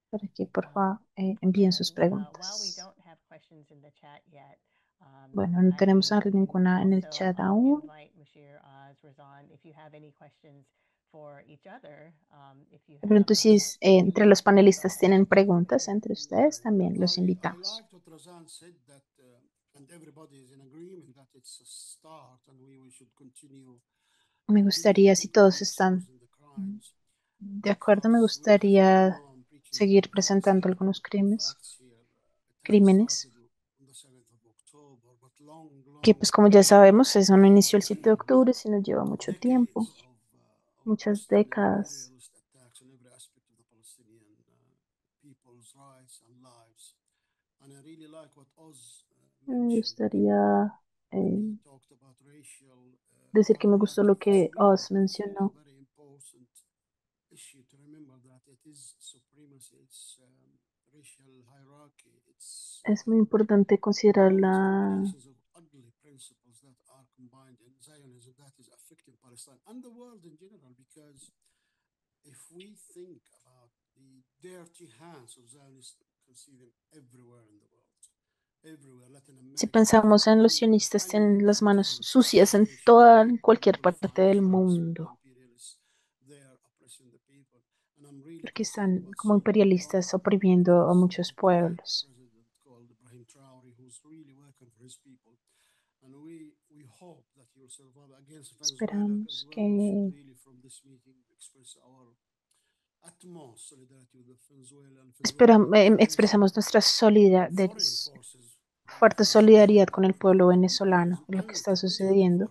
Para que por favor envíen sus preguntas. Bueno, no tenemos ninguna en el chat aún. De pronto, si entre los panelistas tienen preguntas entre ustedes, también los invitamos. Me gustaría, si todos están de acuerdo, me gustaría seguir presentando algunos crímenes que pues como ya sabemos, eso no inició el 7 de octubre, sino lleva mucho tiempo, muchas décadas. Me gustaría decir que me gustó lo que Oz mencionó. Es muy importante considerar la Si pensamos en los sionistas, tienen las manos sucias en cualquier parte del mundo. Porque están como imperialistas oprimiendo a muchos pueblos. Esperamos que expresamos nuestra fuerte solidaridad con el pueblo venezolano, lo que está sucediendo.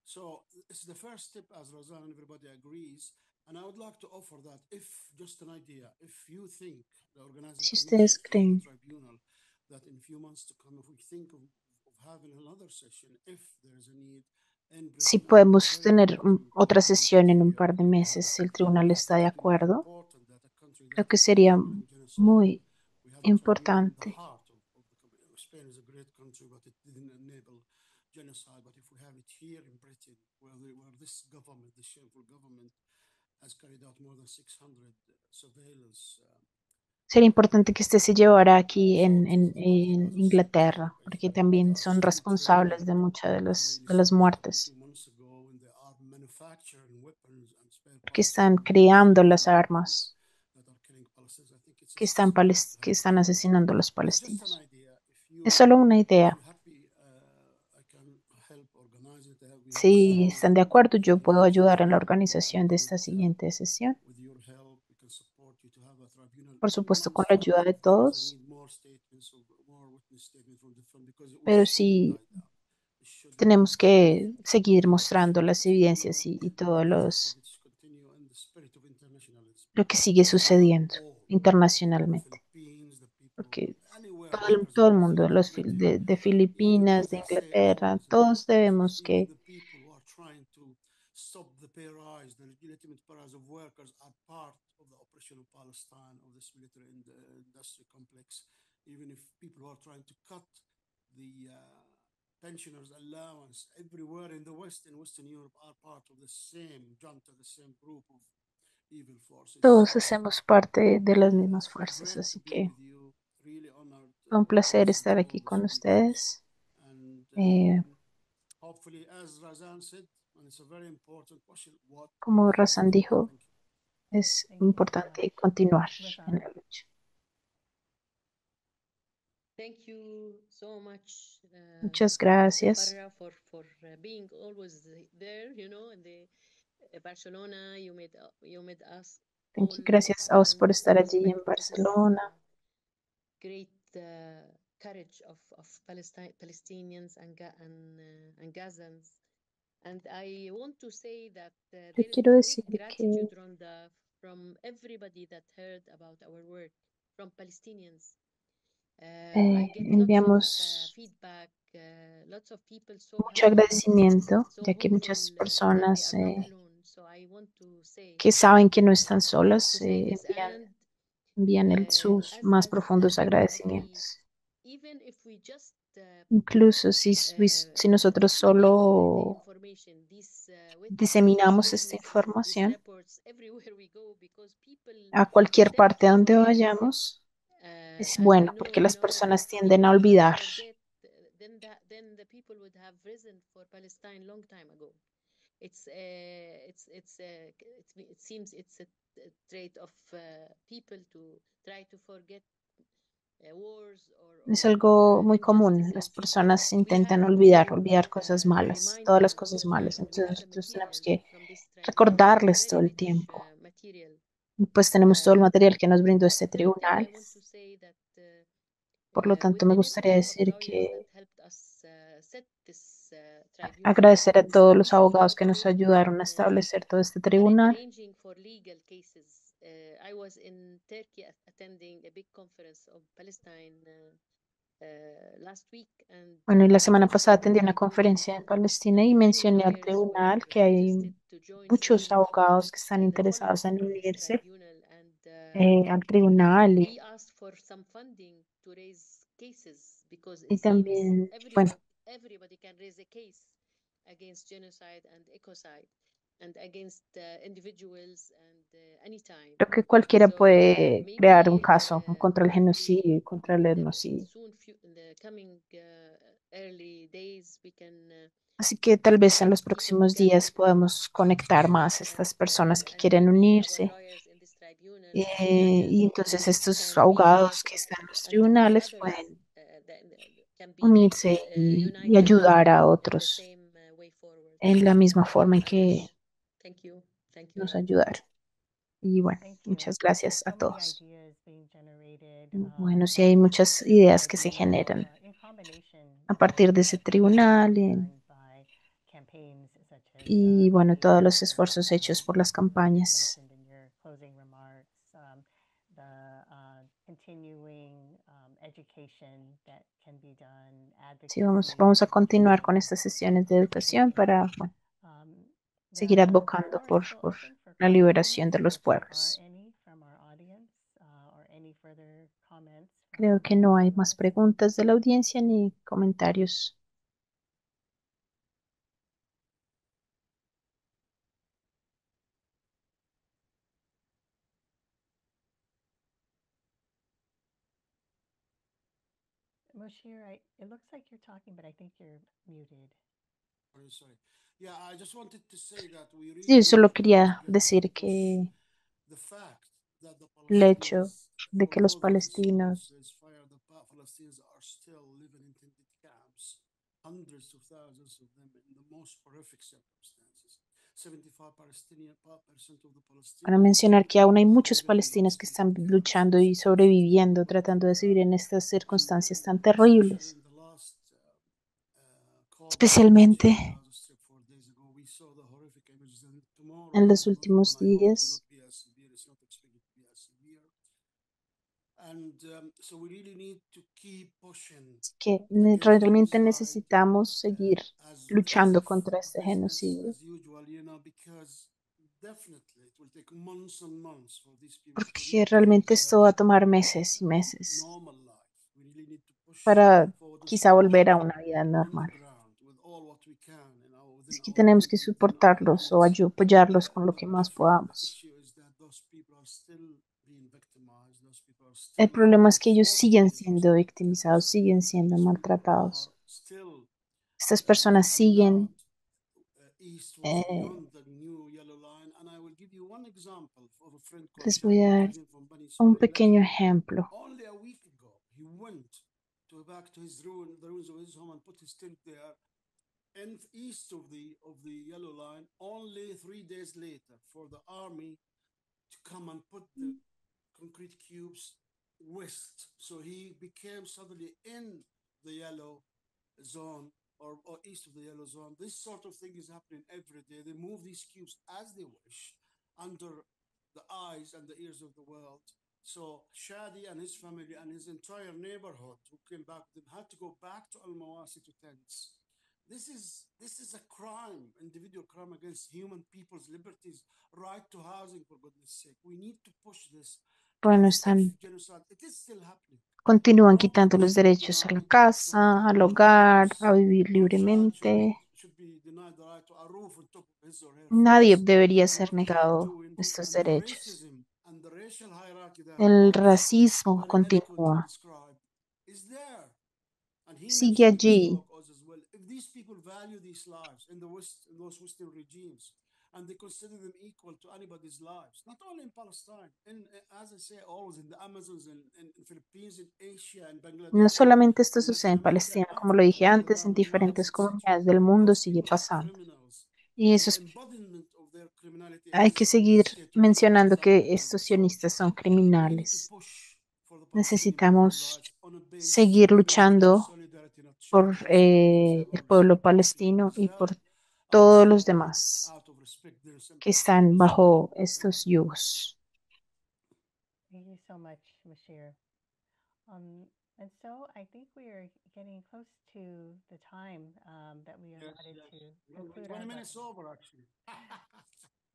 So it's the first step, as Razan and everybody agrees, and I would like to offer that if just an idea, if you think the organizing Si ustedes creen tribunal that in a few months to come, if we think of having another session, if there is a need. Si podemos tener otra sesión en un par de meses, si el tribunal está de acuerdo, creo que sería muy importante. Genocide, but if we have it here in Britain, where this government, the shameful government, has carried out more than 600 surveillance. Sería importante que este se llevara aquí en Inglaterra, porque también son responsables de muchas de las muertes. Porque están creando las armas que están asesinando a los palestinos. Es solo una idea. Si están de acuerdo, yo puedo ayudar en la organización de esta siguiente sesión. Por supuesto, con la ayuda de todos. Pero sí tenemos que seguir mostrando las evidencias y todo lo que sigue sucediendo internacionalmente. Porque todo el mundo, de Filipinas, de Inglaterra, todos debemos que stop the pay rise, the legitimate pay rise of workers are part of the operation of Palestine, of this military industry complex. Even if people who are trying to cut the pensioners' allowance everywhere in the West, in Western Europe, are part of the same junta, the same group of evil forces. Todos hacemos parte de las mismas fuerzas, así que fue un placer estar aquí con ustedes. Como Razan dijo, es importante continuar en la lucha. thank you so much, Muchas Mr. gracias. Farra, for being always there, you know, in the Barcelona. You made us all Gracias a vos and por estar allí en respect this Barcelona. great courage of Palestinians and Gazans. And I want to say that Yo there is quiero a decir big que gratitude, Rhonda, from everybody that heard about our work, from Palestinians. I get lots of enviamos feedback, lots of people so mucho happy, agradecimiento, so ya que hopeful muchas that they personas are not alone. So I want to say que saben que no están to solas say this. And envían sus más profundos if we, agradecimientos. even if we just Incluso si nosotros solo information, these diseminamos esta witnesses, these información reports everywhere we go, because people a cualquier tend parte to donde forget. vayamos, es As we bueno know, porque you las know, personas if tienden a we don't olvidar. forget, then the people would have risen for Palestine long time ago. It seems it's a trait of people to try to forget wars Es or algo muy común. injustices. Las People, personas we intentan have olvidar to cosas malas, remind todas them las cosas because malas. we Entonces have the nosotros material tenemos que from this tribunal, recordarles todo very el rich tiempo. material. Y pues tenemos todo el material que nos brindó este Third thing tribunal. I want to say that Por lo tanto, with me the gustaría network of decir lawyers que that helped us set this tribunal, agradecer a todos los we have abogados que nos cooperated ayudaron a in establecer todo este tribunal. arranging for legal cases. I was in Turkey attending a big conference of Palestine last week, and Bueno, y la I semana pasada mentioned atendí una to conferencia en Palestina y many mencioné al lawyers tribunal were que hay interested to join muchos me abogados que están in the interesados en follow-up of this unirse tribunal, and al tribunal we asked for some funding to raise cases because it y seems también, bueno, everybody can raise a case against genocide and ecocide and against individuals and anytime. creo que cualquiera So puede crear un maybe caso contra el genocidio hopefully y contra el in etnocidio. the coming early days we can Así que tal vez en los put próximos together días podamos conectar más a estas personas que quieren maybe our unirse. lawyers in this tribunal Y entonces estos can be part abogados que of están en los and if tribunales others pueden that can be unirse y united ayudar a in the otros same way forward. en la misma forma en I que wish. Thank you nos Rhonda. ayudaron. Y bueno, Thank you. muchas gracias a So many todos. ideas being generated Bueno, sí hay from muchas the ideas que se tribunal generan in combination a with partir de ese efforts being tribunal done by campaigns such as y bueno, the todos los Palestine esfuerzos hechos por las that you campañas. mentioned in your closing remarks, the continuing education that can be done, Sí, advocacy vamos a that can continuar con be estas sesiones de educación taken. para bueno, seguir The advocando floor is por still open for la liberación de questions los if there are pueblos. any from our audience or any further comments from Creo que our no hay más panelists. preguntas de la audiencia ni comentarios. Moshir, it looks like you're talking, but I think you're muted. Sorry. Yeah, I just wanted to say that we really Sí, yo need solo to come quería together decir because que the fact that the el hecho Palestinians, de for que los all that the palestinos Israelis fire, the Palestinians are still living in tented camps, hundreds of thousands of them in the most horrific circumstances. 75% of the para Palestinians mencionar que aún hay are muchos living in palestinos those que tented están camps. luchando y sobreviviendo, tratando de vivir en estas circunstancias tan terribles. Especially in the last call by Especialmente IPG in Gaza Strip 4 days ago, we saw the horrific images, and tomorrow en los the últimos one I hope will días, not be as severe. It's not expected to be as severe. And so we really need to keep pushing que against realmente genocide necesitamos seguir as luchando if contra este business genocidio, as usual, you know, because definitely it will take months and months for these people to porque recreate realmente their esto va a tomar meses y meses normal life. We really need to push para forward this quizá volver a initiative una vida on the normal. ground with all what we can, you know, Así within que our tenemos que people, within our soportarlos o units. apoyarlos con lo But que más definitely the podamos. issue is that those people are still being victimized. Those people are El still problema es being que ellos forced to siguen leave those siendo tented victimizados, camps. siguen siendo These people maltratados. are still Estas being personas siguen allowed eastwards eh, beyond the new yellow line. And I will give you one example of a friend called les voy Shami a dar Ibrahim from Bani un Sulayb. pequeño ejemplo. Only a week ago, he went back to his the ruins of his home, and put his tent there. And east of the yellow line, only 3 days later, for the army to come and put the concrete cubes west. So he became suddenly in the yellow zone, or east of the yellow zone. This sort of thing is happening every day. They move these cubes as they wish under the eyes and the ears of the world. So Shadi and his family and his entire neighborhood who came back with him had to go back to Al Mawasi to tents. This is a crime, individual crime against human people's liberties, right to housing, for goodness sake. We need to push this. Bueno, Genocide, it is still happening. continúan quitando los derechos a la casa, al hogar, a vivir libremente. Nadie debería ser negado estos derechos. El racismo continúa. Sigue allí. And they consider them equal to anybody's lives, not only in Palestine, as I say, always in the Amazons, in Philippines, in Asia, in Bangladesh. No solamente esto sucede en Palestina, como lo dije antes, en diferentes comunidades del mundo sigue pasando. Y eso hay que seguir mencionando que estos sionistas son criminales. Necesitamos seguir luchando por el pueblo palestino y por todos los demás que están bajo estos yugos. Thank you so much, Mashir. And so I think we are getting close to the time that we allotted to conclude 20 minutes over, actually.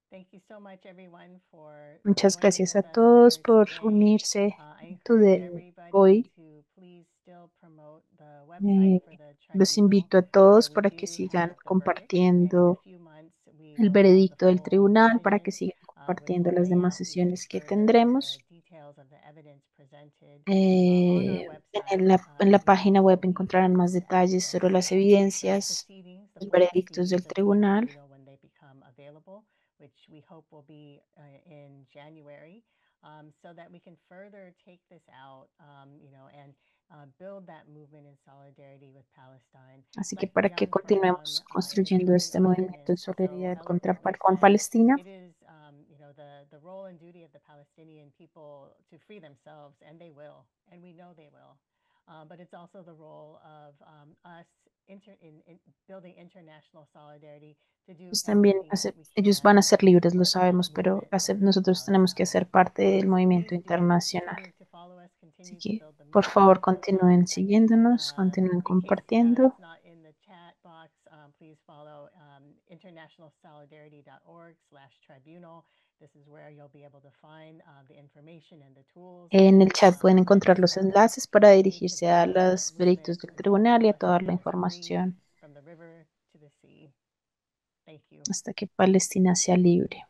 Thank you so much, everyone, for Muchas gracias a todos por unirse hoy. Los invito a todos para que sigan compartiendo el veredicto del tribunal, para que sigan compartiendo las demás sesiones que tendremos. En la página web encontrarán más detalles sobre las evidencias, los veredictos del tribunal. Which we hope will be in January, so that we can further take this out, and build that movement in solidarity with Palestine. Así que para que continuemos construyendo este movimiento en solidaridad con Palestina. It is, the role and duty of the Palestinian people to free themselves, and they will, and we know they will. But it's also the role of us in building international solidarity. Pues también ellos van a ser libres, lo sabemos, pero nosotros tenemos que ser parte del movimiento internacional. Así que, por favor, continúen siguiéndonos, continúen compartiendo. Please follow internationalsolidarity.org/tribunal. This is where you'll be able to find the information and the tools. En el chat pueden encontrar los enlaces para dirigirse a los veredictos del tribunal y a toda la información. From the river to the sea. Thank you. Hasta que Palestina sea libre.